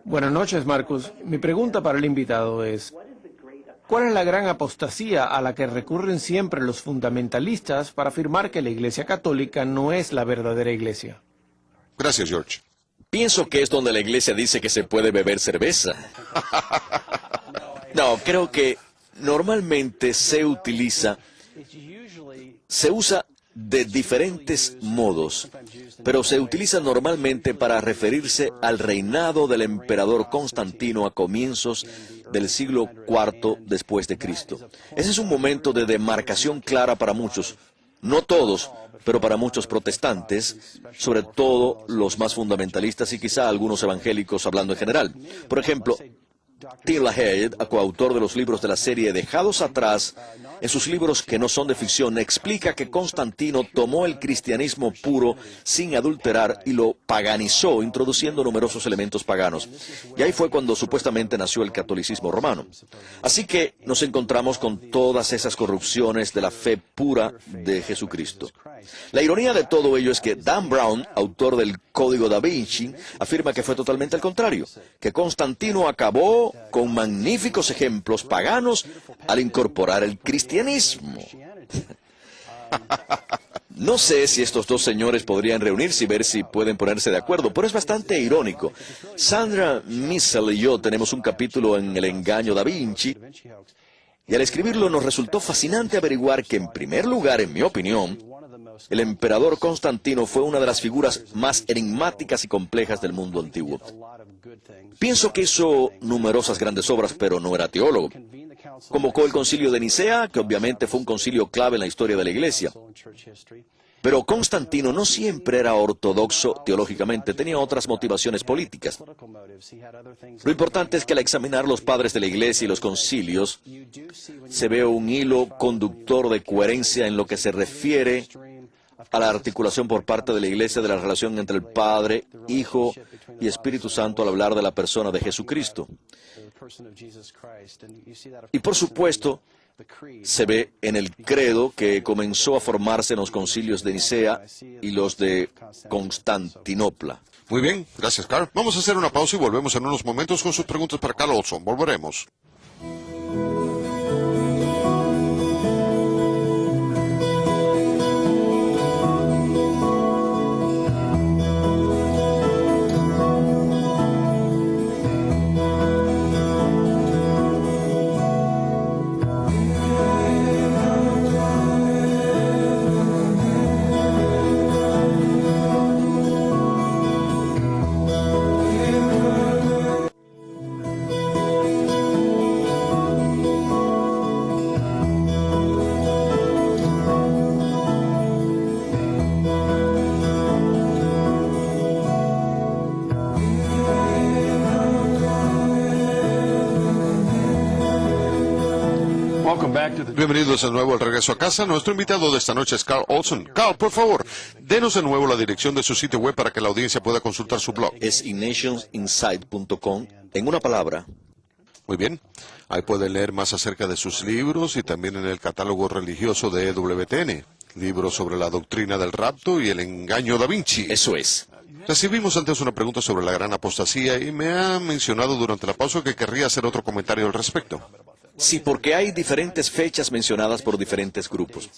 Buenas noches, Marcus. Mi pregunta para el invitado es, ¿cuál es la gran apostasía a la que recurren siempre los fundamentalistas para afirmar que la Iglesia Católica no es la verdadera Iglesia? Gracias, George. Pienso que es donde la Iglesia dice que se puede beber cerveza. No, creo que normalmente se usa de diferentes modos, pero se utiliza normalmente para referirse al reinado del emperador Constantino a comienzos del siglo IV después de Cristo. Ese es un momento de demarcación clara para muchos, no todos, pero para muchos protestantes, sobre todo los más fundamentalistas y quizá algunos evangélicos hablando en general. Por ejemplo, Tim LaHaye, coautor de los libros de la serie Dejados Atrás, en sus libros que no son de ficción, explica que Constantino tomó el cristianismo puro, sin adulterar, y lo paganizó, introduciendo numerosos elementos paganos. Y ahí fue cuando supuestamente nació el catolicismo romano. Así que nos encontramos con todas esas corrupciones de la fe pura de Jesucristo. La ironía de todo ello es que Dan Brown, autor del Código da Vinci, afirma que fue totalmente al contrario, que Constantino acabó con magníficos ejemplos paganos al incorporar el cristianismo. No sé si estos dos señores podrían reunirse y ver si pueden ponerse de acuerdo, pero es bastante irónico. Sandra Missel y yo tenemos un capítulo en El engaño da Vinci, y al escribirlo nos resultó fascinante averiguar que, en primer lugar, en mi opinión, el emperador Constantino fue una de las figuras más enigmáticas y complejas del mundo antiguo. Pienso que hizo numerosas grandes obras, pero no era teólogo. Convocó el concilio de Nicea, que obviamente fue un concilio clave en la historia de la Iglesia. Pero Constantino no siempre era ortodoxo teológicamente, tenía otras motivaciones políticas. Lo importante es que al examinar los padres de la Iglesia y los concilios, se ve un hilo conductor de coherencia en lo que se refiere a la articulación por parte de la Iglesia de la relación entre el Padre, Hijo y Espíritu Santo al hablar de la persona de Jesucristo. Y por supuesto, se ve en el credo que comenzó a formarse en los concilios de Nicea y los de Constantinopla. Muy bien, gracias, Carl. Vamos a hacer una pausa y volvemos en unos momentos con sus preguntas para Carl Olson. Volveremos. Bienvenidos de nuevo al regreso a casa. Nuestro invitado de esta noche es Carl Olson. Carl, por favor, denos de nuevo la dirección de su sitio web para que la audiencia pueda consultar su blog. Es ignationsinsight.com. En una palabra, Muy bien. Ahí pueden leer más acerca de sus libros y también en el catálogo religioso de EWTN. Libros sobre la doctrina del rapto y el engaño da Vinci. Eso es. Recibimos antes una pregunta sobre la gran apostasía y me ha mencionado durante la pausa que querría hacer otro comentario al respecto. Sí, porque hay diferentes fechas mencionadas por diferentes grupos.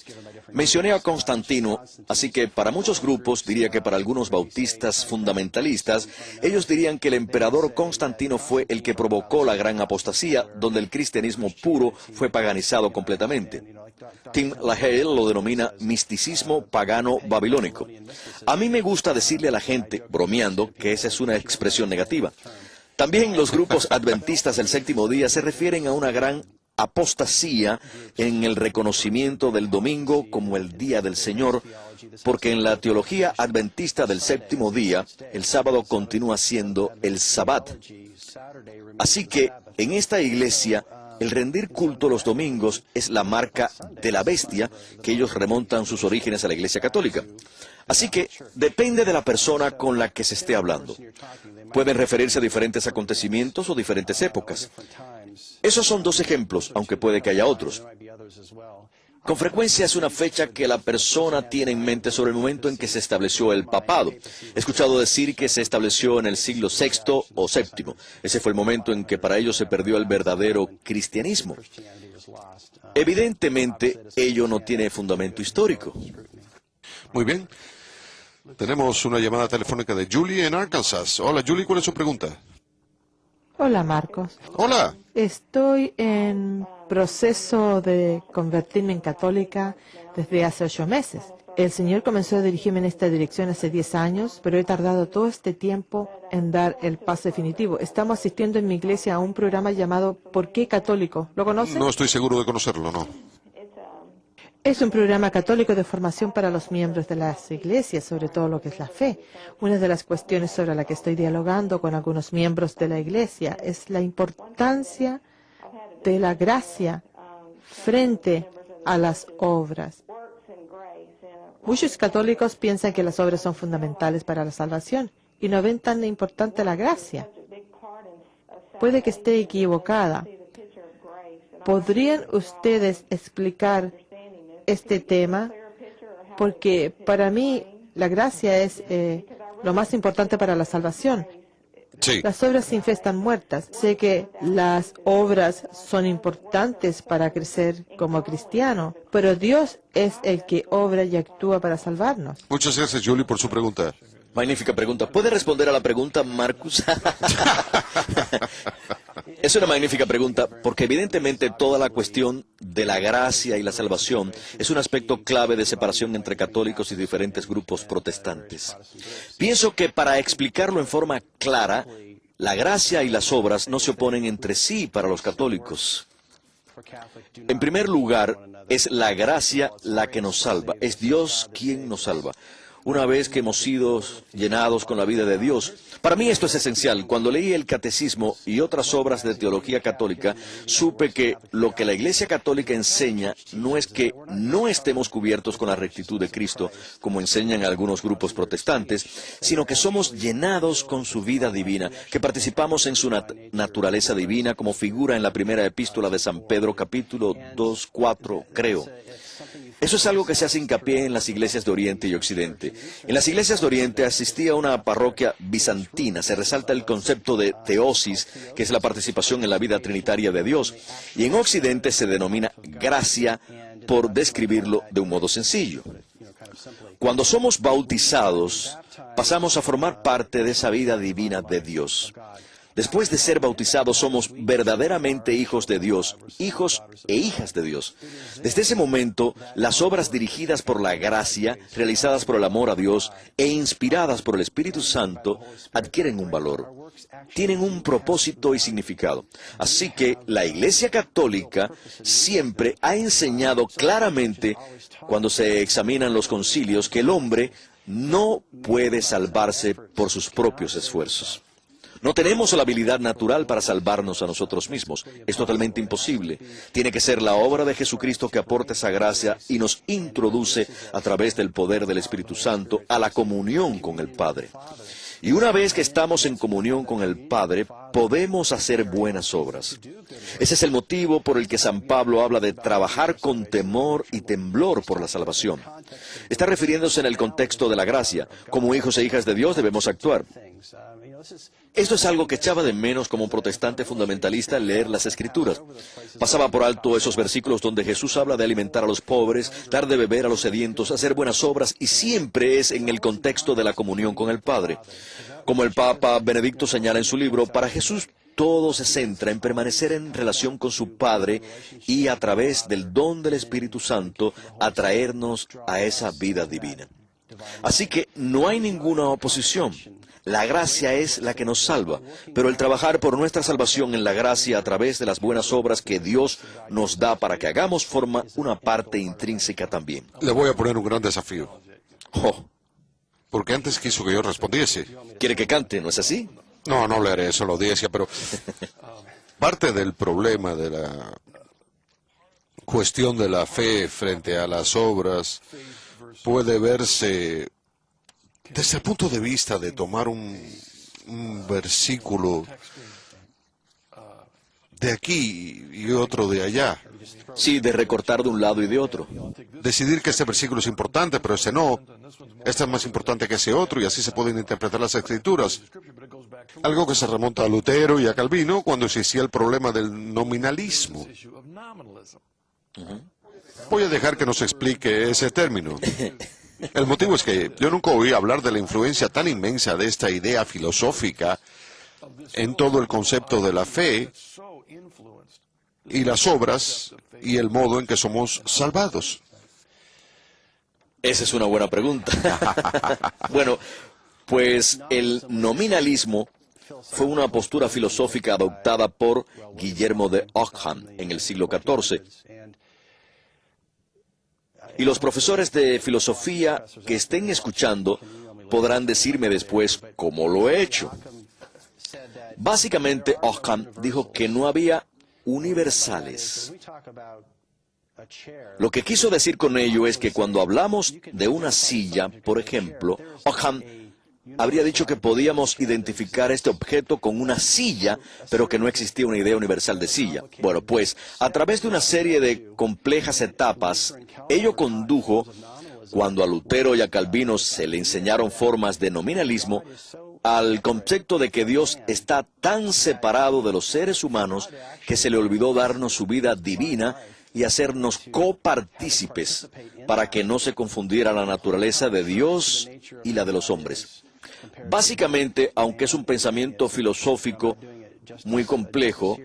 Mencioné a Constantino, así que para muchos grupos, diría que para algunos bautistas fundamentalistas, ellos dirían que el emperador Constantino fue el que provocó la gran apostasía, donde el cristianismo puro fue paganizado completamente. Tim LaHaye lo denomina misticismo pagano babilónico. A mí me gusta decirle a la gente, bromeando, que esa es una expresión negativa. También los grupos adventistas del séptimo día se refieren a una gran apostasía en el reconocimiento del domingo como el día del Señor, porque en la teología adventista del séptimo día, el sábado continúa siendo el sabbat. Así que en esta iglesia, el rendir culto los domingos es la marca de la bestia que ellos remontan sus orígenes a la Iglesia Católica. Así que depende de la persona con la que se esté hablando. Pueden referirse a diferentes acontecimientos o diferentes épocas. Esos son dos ejemplos, aunque puede que haya otros. Con frecuencia es una fecha que la persona tiene en mente sobre el momento en que se estableció el papado. He escuchado decir que se estableció en el siglo VI o VII. Ese fue el momento en que para ellos se perdió el verdadero cristianismo. Evidentemente, ello no tiene fundamento histórico. Muy bien. Tenemos una llamada telefónica de Julie en Arkansas. Hola, Julie, ¿cuál es su pregunta? Hola, Marcos. Hola. Estoy en proceso de convertirme en católica desde hace 8 meses. El Señor comenzó a dirigirme en esta dirección hace 10 años, pero he tardado todo este tiempo en dar el paso definitivo. Estamos asistiendo en mi iglesia a un programa llamado ¿Por qué católico? ¿Lo conoce? No estoy seguro de conocerlo, no. Es un programa católico de formación para los miembros de las iglesias, sobre todo lo que es la fe. Una de las cuestiones sobre la que estoy dialogando con algunos miembros de la iglesia es la importancia de la gracia frente a las obras. Muchos católicos piensan que las obras son fundamentales para la salvación y no ven tan importante la gracia. Puede que esté equivocada. ¿Podrían ustedes explicar este tema? Porque para mí la gracia es lo más importante para la salvación. Sí. Las obras sin fe están muertas. Sé que las obras son importantes para crecer como cristiano, pero Dios es el que obra y actúa para salvarnos. Muchas gracias, Julie, por su pregunta. Magnífica pregunta. ¿Puede responder a la pregunta, Marcus? Es una magnífica pregunta, porque evidentemente toda la cuestión de la gracia y la salvación es un aspecto clave de separación entre católicos y diferentes grupos protestantes. Pienso que para explicarlo en forma clara, la gracia y las obras no se oponen entre sí para los católicos. En primer lugar, es la gracia la que nos salva, es Dios quien nos salva. Una vez que hemos sido llenados con la vida de Dios. Para mí esto es esencial. Cuando leí el Catecismo y otras obras de teología católica, supe que lo que la Iglesia Católica enseña no es que no estemos cubiertos con la rectitud de Cristo, como enseñan algunos grupos protestantes, sino que somos llenados con su vida divina, que participamos en su naturaleza divina, como figura en la primera epístola de San Pedro, capítulo 2:4, creo. Eso es algo que se hace hincapié en las iglesias de Oriente y Occidente. En las iglesias de Oriente asistía a una parroquia bizantina. Se resalta el concepto de teosis, que es la participación en la vida trinitaria de Dios. Y en Occidente se denomina gracia, por describirlo de un modo sencillo. Cuando somos bautizados, pasamos a formar parte de esa vida divina de Dios. Después de ser bautizados, somos verdaderamente hijos de Dios, hijos e hijas de Dios. Desde ese momento, las obras dirigidas por la gracia, realizadas por el amor a Dios e inspiradas por el Espíritu Santo, adquieren un valor, tienen un propósito y significado. Así que la Iglesia Católica siempre ha enseñado claramente, cuando se examinan los concilios, que el hombre no puede salvarse por sus propios esfuerzos. No tenemos la habilidad natural para salvarnos a nosotros mismos. Es totalmente imposible. Tiene que ser la obra de Jesucristo que aporta esa gracia y nos introduce a través del poder del Espíritu Santo a la comunión con el Padre. Y una vez que estamos en comunión con el Padre, podemos hacer buenas obras. Ese es el motivo por el que San Pablo habla de trabajar con temor y temblor por la salvación. Está refiriéndose en el contexto de la gracia. Como hijos e hijas de Dios debemos actuar. Esto es algo que echaba de menos como protestante fundamentalista al leer las Escrituras. Pasaba por alto esos versículos donde Jesús habla de alimentar a los pobres, dar de beber a los sedientos, hacer buenas obras, y siempre es en el contexto de la comunión con el Padre. Como el Papa Benedicto señala en su libro, para Jesús todo se centra en permanecer en relación con su Padre y a través del don del Espíritu Santo atraernos a esa vida divina. Así que no hay ninguna oposición. La gracia es la que nos salva, pero el trabajar por nuestra salvación en la gracia a través de las buenas obras que Dios nos da para que hagamos forma una parte intrínseca también. Le voy a poner un gran desafío, Oh, porque antes quiso que yo respondiese. ¿quiere que cante? ¿No es así? No, no le haré eso, lo audiencia, pero parte del problema de la cuestión de la fe frente a las obras puede verse desde el punto de vista de tomar un versículo de aquí y otro de allá. Sí, de recortar de un lado y de otro. Decidir que este versículo es importante, pero ese no. Este es más importante que ese otro, y así se pueden interpretar las Escrituras. Algo que se remonta a Lutero y a Calvino cuando existía el problema del nominalismo. Voy a dejar que nos explique ese término. El motivo es que yo nunca oí hablar de la influencia tan inmensa de esta idea filosófica en todo el concepto de la fe y las obras y el modo en que somos salvados. Esa es una buena pregunta. Bueno, pues el nominalismo fue una postura filosófica adoptada por Guillermo de Ockham en el siglo XIV. Y los profesores de filosofía que estén escuchando podrán decirme después cómo lo he hecho. Básicamente, Ockham dijo que no había universales. Lo que quiso decir con ello es que cuando hablamos de una silla, por ejemplo, Ockham habría dicho que podíamos identificar este objeto con una silla, pero que no existía una idea universal de silla. Bueno, pues, a través de una serie de complejas etapas, ello condujo, cuando a Lutero y a Calvino se le enseñaron formas de nominalismo, al concepto de que Dios está tan separado de los seres humanos que se le olvidó darnos su vida divina y hacernos copartícipes para que no se confundiera la naturaleza de Dios y la de los hombres. Básicamente, aunque es un pensamiento filosófico muy complejo,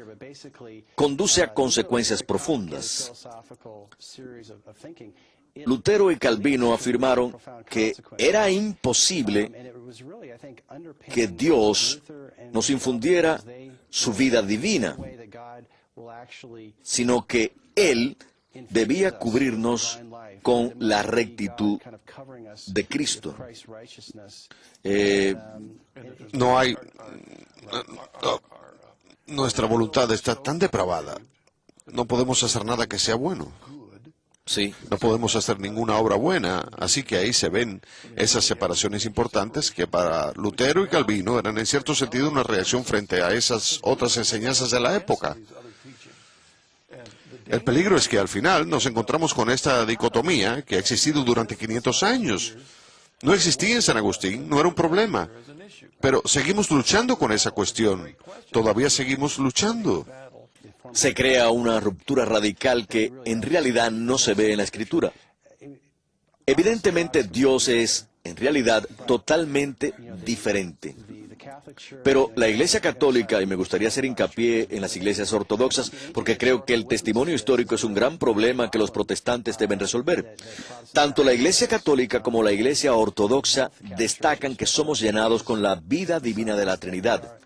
conduce a consecuencias profundas. Lutero y Calvino afirmaron que era imposible que Dios nos infundiera su vida divina, sino que Él debía cubrirnos con la rectitud de Cristo. Nuestra voluntad está tan depravada. No podemos hacer nada que sea bueno. Sí. No podemos hacer ninguna obra buena, así que ahí se ven esas separaciones importantes que para Lutero y Calvino eran en cierto sentido una reacción frente a esas otras enseñanzas de la época. El peligro es que al final nos encontramos con esta dicotomía que ha existido durante 500 años. No existía en San Agustín, no era un problema, pero seguimos luchando con esa cuestión. Todavía seguimos luchando. Se crea una ruptura radical que en realidad no se ve en la Escritura. Evidentemente Dios es, en realidad, totalmente diferente. Pero la Iglesia Católica, y me gustaría hacer hincapié en las iglesias ortodoxas, porque creo que el testimonio histórico es un gran problema que los protestantes deben resolver. Tanto la Iglesia Católica como la Iglesia Ortodoxa destacan que somos llenados con la vida divina de la Trinidad.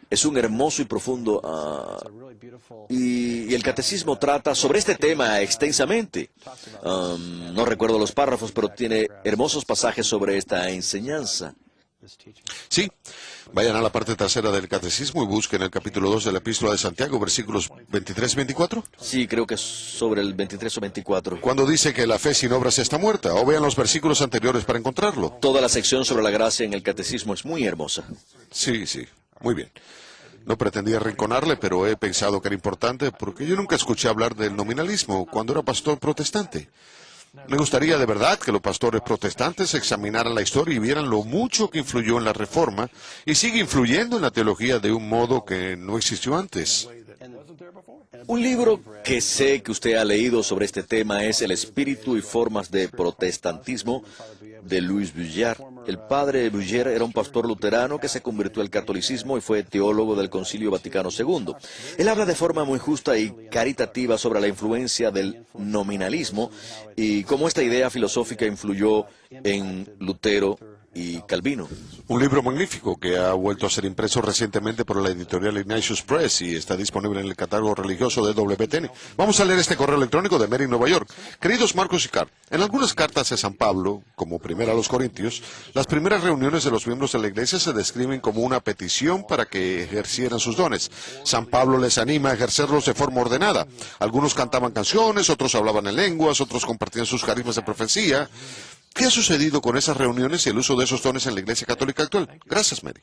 Es un hermoso y profundo... y el catecismo trata sobre este tema extensamente. No recuerdo los párrafos, pero tiene hermosos pasajes sobre esta enseñanza. Sí, vayan a la parte trasera del catecismo y busquen el capítulo 2 de la epístola de Santiago, versículos 23 y 24. Sí, creo que es sobre el 23 o 24. Cuando dice que la fe sin obras está muerta, o vean los versículos anteriores para encontrarlo. Toda la sección sobre la gracia en el catecismo es muy hermosa. Sí, muy bien. No pretendía arrinconarle, pero he pensado que era importante porque yo nunca escuché hablar del nominalismo cuando era pastor protestante. Me gustaría de verdad que los pastores protestantes examinaran la historia y vieran lo mucho que influyó en la Reforma y sigue influyendo en la teología de un modo que no existió antes. Un libro que sé que usted ha leído sobre este tema es El espíritu y formas de protestantismo de Louis Bullier. El padre Bullier era un pastor luterano que se convirtió al catolicismo y fue teólogo del Concilio Vaticano II. Él habla de forma muy justa y caritativa sobre la influencia del nominalismo y cómo esta idea filosófica influyó en Lutero y Calvino. Un libro magnífico que ha vuelto a ser impreso recientemente por la editorial Ignatius Press y está disponible en el catálogo religioso de WTN. Vamos a leer este correo electrónico de Mary, Nueva York. Queridos Marcos y Carl, en algunas cartas de San Pablo, como primera a los Corintios, las primeras reuniones de los miembros de la iglesia se describen como una petición para que ejercieran sus dones. San Pablo les anima a ejercerlos de forma ordenada. Algunos cantaban canciones, otros hablaban en lenguas, otros compartían sus carismas de profecía. ¿Qué ha sucedido con esas reuniones y el uso de esos dones en la Iglesia Católica actual? Gracias, Mary.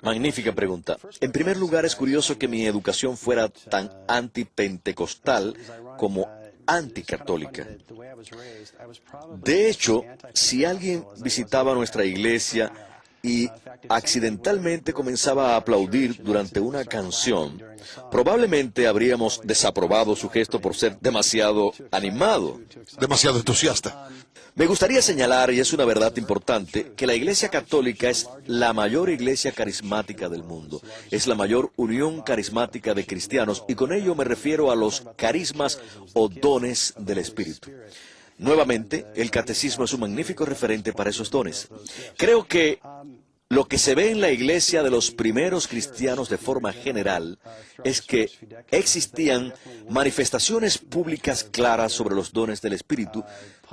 Magnífica pregunta. En primer lugar, es curioso que mi educación fuera tan antipentecostal como anticatólica. De hecho, si alguien visitaba nuestra iglesia y accidentalmente comenzaba a aplaudir durante una canción, probablemente habríamos desaprobado su gesto por ser demasiado animado. Demasiado entusiasta. Me gustaría señalar, y es una verdad importante, que la Iglesia Católica es la mayor iglesia carismática del mundo. Es la mayor unión carismática de cristianos, y con ello me refiero a los carismas o dones del Espíritu. Nuevamente, el catecismo es un magnífico referente para esos dones. Creo que lo que se ve en la iglesia de los primeros cristianos de forma general es que existían manifestaciones públicas claras sobre los dones del Espíritu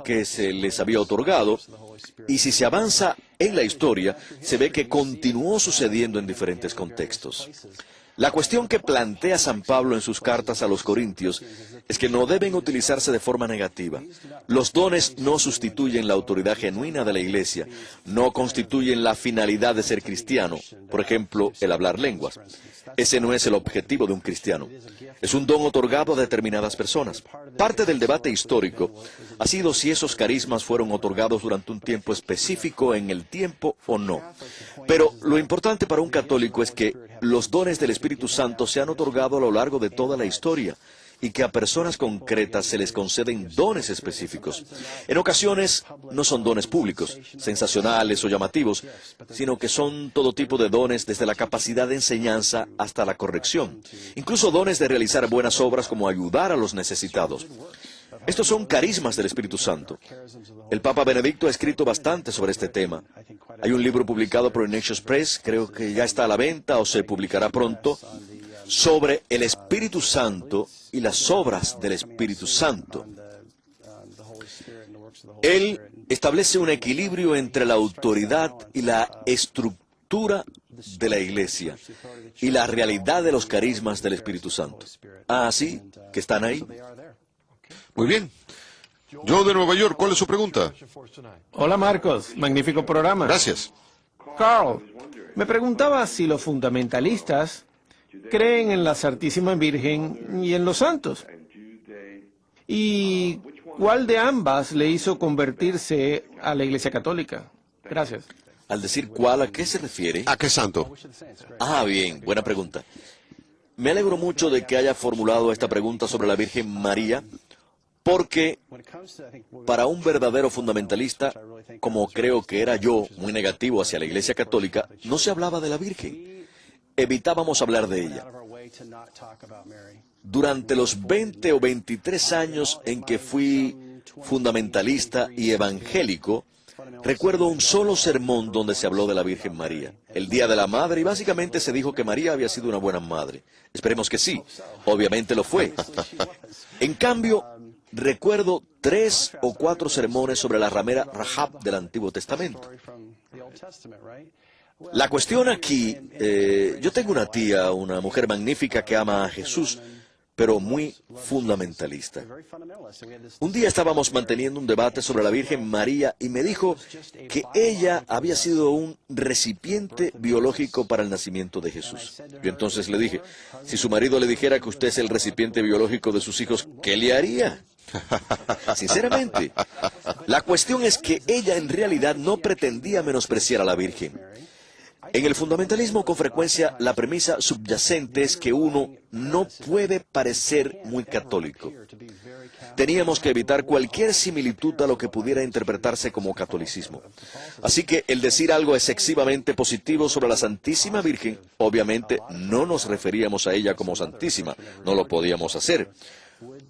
que se les había otorgado, y si se avanza en la historia, se ve que continuó sucediendo en diferentes contextos. La cuestión que plantea San Pablo en sus cartas a los Corintios es que no deben utilizarse de forma negativa. Los dones no sustituyen la autoridad genuina de la Iglesia, no constituyen la finalidad de ser cristiano, por ejemplo, el hablar lenguas. Ese no es el objetivo de un cristiano. Es un don otorgado a determinadas personas. Parte del debate histórico ha sido si esos carismas fueron otorgados durante un tiempo específico en el tiempo o no. Pero lo importante para un católico es que los dones del Espíritu Santo se han otorgado a lo largo de toda la historia y que a personas concretas se les conceden dones específicos. En ocasiones no son dones públicos, sensacionales o llamativos, sino que son todo tipo de dones desde la capacidad de enseñanza hasta la corrección. Incluso dones de realizar buenas obras como ayudar a los necesitados. Estos son carismas del Espíritu Santo. El Papa Benedicto ha escrito bastante sobre este tema. Hay un libro publicado por Ignatius Press, creo que ya está a la venta o se publicará pronto, sobre el Espíritu Santo y las obras del Espíritu Santo. Él establece un equilibrio entre la autoridad y la estructura de la Iglesia y la realidad de los carismas del Espíritu Santo. Ah, sí, que están ahí. Muy bien. Joe de Nueva York, ¿cuál es su pregunta? Hola Marcos, magnífico programa. Gracias. Carl, me preguntaba si los fundamentalistas creen en la Santísima Virgen y en los santos. ¿Y cuál de ambas le hizo convertirse a la Iglesia Católica? Gracias. Al decir cuál, ¿a qué se refiere? ¿A qué santo? Ah, bien, buena pregunta. Me alegro mucho de que haya formulado esta pregunta sobre la Virgen María, porque para un verdadero fundamentalista, como creo que era yo, muy negativo hacia la Iglesia Católica, no se hablaba de la Virgen. Evitábamos hablar de ella. Durante los 20 o 23 años en que fui fundamentalista y evangélico, recuerdo un solo sermón donde se habló de la Virgen María, el Día de la Madre, y básicamente se dijo que María había sido una buena madre. Esperemos que sí. Obviamente lo fue. En cambio, recuerdo 3 o 4 sermones sobre la ramera Rahab del Antiguo Testamento. La cuestión aquí, yo tengo una tía, una mujer magnífica que ama a Jesús, pero muy fundamentalista. Un día estábamos manteniendo un debate sobre la Virgen María y me dijo que ella había sido un recipiente biológico para el nacimiento de Jesús. Yo entonces le dije, si su marido le dijera que usted es el recipiente biológico de sus hijos, ¿qué le haría? Sinceramente, la cuestión es que ella en realidad no pretendía menospreciar a la Virgen. En el fundamentalismo, con frecuencia, la premisa subyacente es que uno no puede parecer muy católico. Teníamos que evitar cualquier similitud a lo que pudiera interpretarse como catolicismo. Así que el decir algo excesivamente positivo sobre la Santísima Virgen, obviamente no nos referíamos a ella como Santísima, no lo podíamos hacer.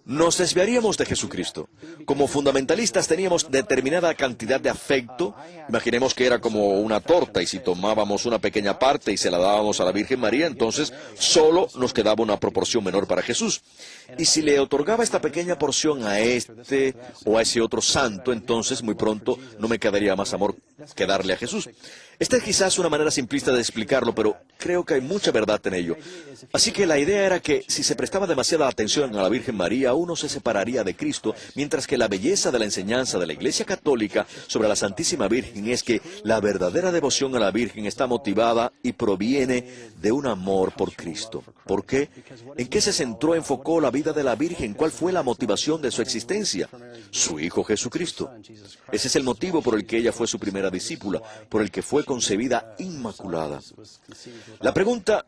Nos desviaríamos de Jesucristo. Como fundamentalistas teníamos determinada cantidad de afecto. Imaginemos que era como una torta y si tomábamos una pequeña parte y se la dábamos a la Virgen María, entonces solo nos quedaba una proporción menor para Jesús. Y si le otorgaba esta pequeña porción a este o a ese otro santo, entonces muy pronto no me quedaría más amor que darle a Jesús. Esta es quizás una manera simplista de explicarlo, pero creo que hay mucha verdad en ello. Así que la idea era que si se prestaba demasiada atención a la Virgen María, uno se separaría de Cristo, mientras que la belleza de la enseñanza de la Iglesia Católica sobre la Santísima Virgen es que la verdadera devoción a la Virgen está motivada y proviene de un amor por Cristo. ¿Por qué? ¿En qué se centró, enfocó la vida de la Virgen? ¿Cuál fue la motivación de su existencia? Su Hijo Jesucristo. Ese es el motivo por el que ella fue su primera discípula, por el que fue concebida inmaculada. La pregunta,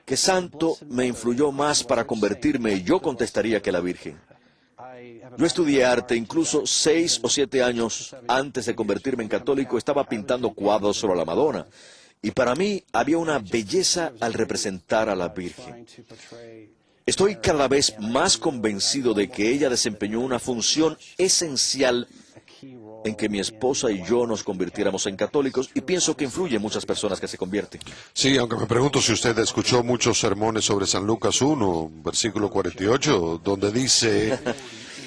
¿qué santo me influyó más para convertirme? Yo contestaría que la Virgen. Yo estudié arte, incluso 6 o 7 años antes de convertirme en católico, estaba pintando cuadros sobre la Madonna. Y para mí había una belleza al representar a la Virgen. Estoy cada vez más convencido de que ella desempeñó una función esencial en que mi esposa y yo nos convirtiéramos en católicos, y pienso que influye en muchas personas que se convierten. Sí, aunque me pregunto si usted escuchó muchos sermones sobre San Lucas 1, versículo 48, donde dice,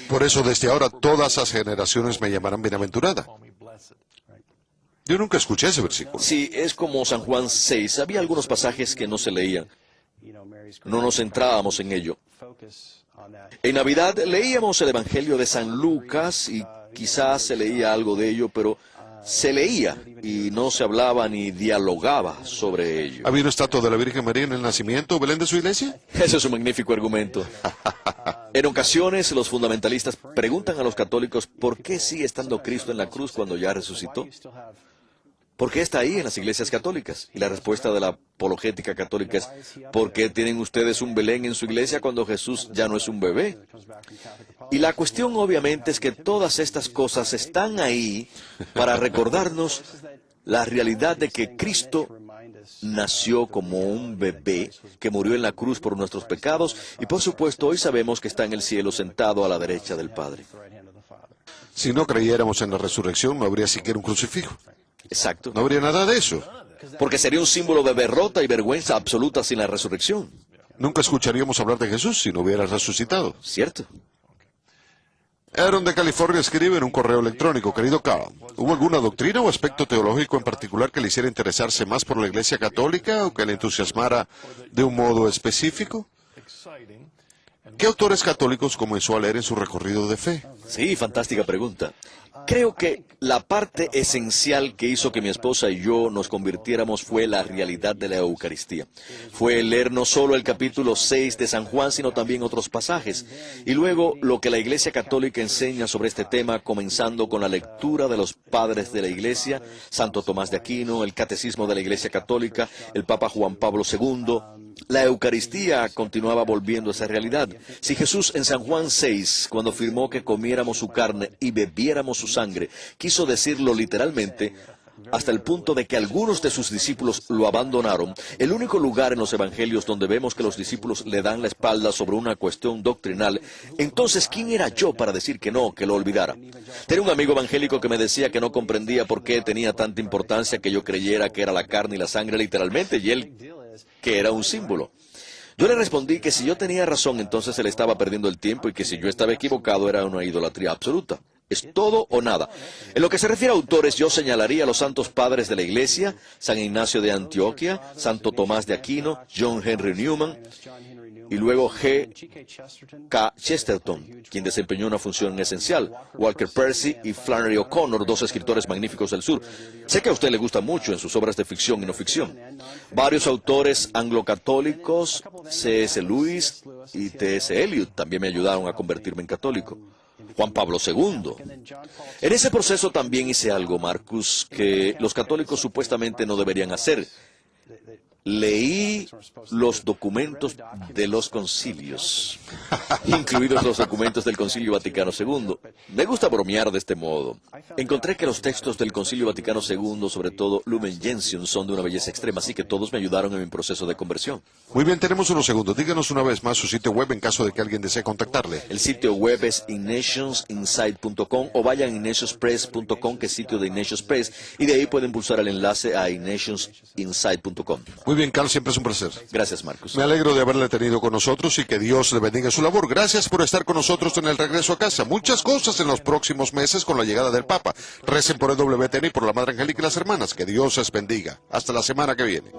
por eso desde ahora todas las generaciones me llamarán bienaventurada. Yo nunca escuché ese versículo. Sí, es como San Juan 6. Había algunos pasajes que no se leían. No nos centrábamos en ello. En Navidad leíamos el Evangelio de San Lucas y quizás se leía algo de ello, pero se leía y no se hablaba ni dialogaba sobre ello. ¿Había una estatua de la Virgen María en el nacimiento, Belén de su iglesia? Ese es un magnífico argumento. En ocasiones los fundamentalistas preguntan a los católicos por qué sigue estando Cristo en la cruz cuando ya resucitó. ¿Por qué está ahí en las iglesias católicas? Y la respuesta de la apologética católica es, ¿por qué tienen ustedes un Belén en su iglesia cuando Jesús ya no es un bebé? Y la cuestión obviamente es que todas estas cosas están ahí para recordarnos la realidad de que Cristo nació como un bebé que murió en la cruz por nuestros pecados y por supuesto hoy sabemos que está en el cielo sentado a la derecha del Padre. Si no creyéramos en la resurrección, no habría siquiera un crucifijo. Exacto. No habría nada de eso. Porque sería un símbolo de derrota y vergüenza absoluta sin la resurrección. Nunca escucharíamos hablar de Jesús si no hubiera resucitado. ¿Cierto? Aaron de California escribe en un correo electrónico, querido Carl, ¿hubo alguna doctrina o aspecto teológico en particular que le hiciera interesarse más por la Iglesia Católica o que le entusiasmara de un modo específico? ¿Qué autores católicos comenzó a leer en su recorrido de fe? Sí, fantástica pregunta. Creo que la parte esencial que hizo que mi esposa y yo nos convirtiéramos fue la realidad de la Eucaristía. Fue leer no solo el capítulo 6 de San Juan, sino también otros pasajes. Y luego lo que la Iglesia Católica enseña sobre este tema, comenzando con la lectura de los padres de la Iglesia, Santo Tomás de Aquino, el Catecismo de la Iglesia Católica, el Papa Juan Pablo II. La Eucaristía continuaba volviendo a esa realidad. Si Jesús en San Juan 6, cuando afirmó que comiéramos su carne y bebiéramos su sangre, quiso decirlo literalmente, hasta el punto de que algunos de sus discípulos lo abandonaron, el único lugar en los evangelios donde vemos que los discípulos le dan la espalda sobre una cuestión doctrinal, entonces, ¿quién era yo para decir que no, que lo olvidara? Tenía un amigo evangélico que me decía que no comprendía por qué tenía tanta importancia que yo creyera que era la carne y la sangre literalmente, y él que era un símbolo. Yo le respondí que si yo tenía razón, entonces él estaba perdiendo el tiempo y que si yo estaba equivocado era una idolatría absoluta. Es todo o nada. En lo que se refiere a autores, yo señalaría a los santos padres de la Iglesia, San Ignacio de Antioquia, Santo Tomás de Aquino, John Henry Newman, y luego G.K. Chesterton, quien desempeñó una función esencial, Walker Percy y Flannery O'Connor, dos escritores magníficos del sur. Sé que a usted le gusta mucho en sus obras de ficción y no ficción. Varios autores anglocatólicos, C.S. Lewis y T.S. Eliot, también me ayudaron a convertirme en católico. Juan Pablo II. En ese proceso también hice algo, Marcus, que los católicos supuestamente no deberían hacer. Leí los documentos de los concilios, incluidos los documentos del Concilio Vaticano II. Me gusta bromear de este modo. Encontré que los textos del Concilio Vaticano II, sobre todo Lumen Gentium, son de una belleza extrema, así que todos me ayudaron en mi proceso de conversión. Muy bien, tenemos unos segundos. Díganos una vez más su sitio web en caso de que alguien desee contactarle. El sitio web es ignatiusinsight.com o vayan a ignatiuspress.com, que es sitio de Ignatius Press, y de ahí pueden pulsar el enlace a ignatiusinsight.com. Muy bien, Carl, siempre es un placer. Gracias, Marcus. Me alegro de haberle tenido con nosotros y que Dios le bendiga su labor. Gracias por estar con nosotros en el regreso a casa. Muchas cosas en los próximos meses con la llegada del Papa. Recen por el WTN y por la Madre Angélica y las hermanas. Que Dios les bendiga. Hasta la semana que viene.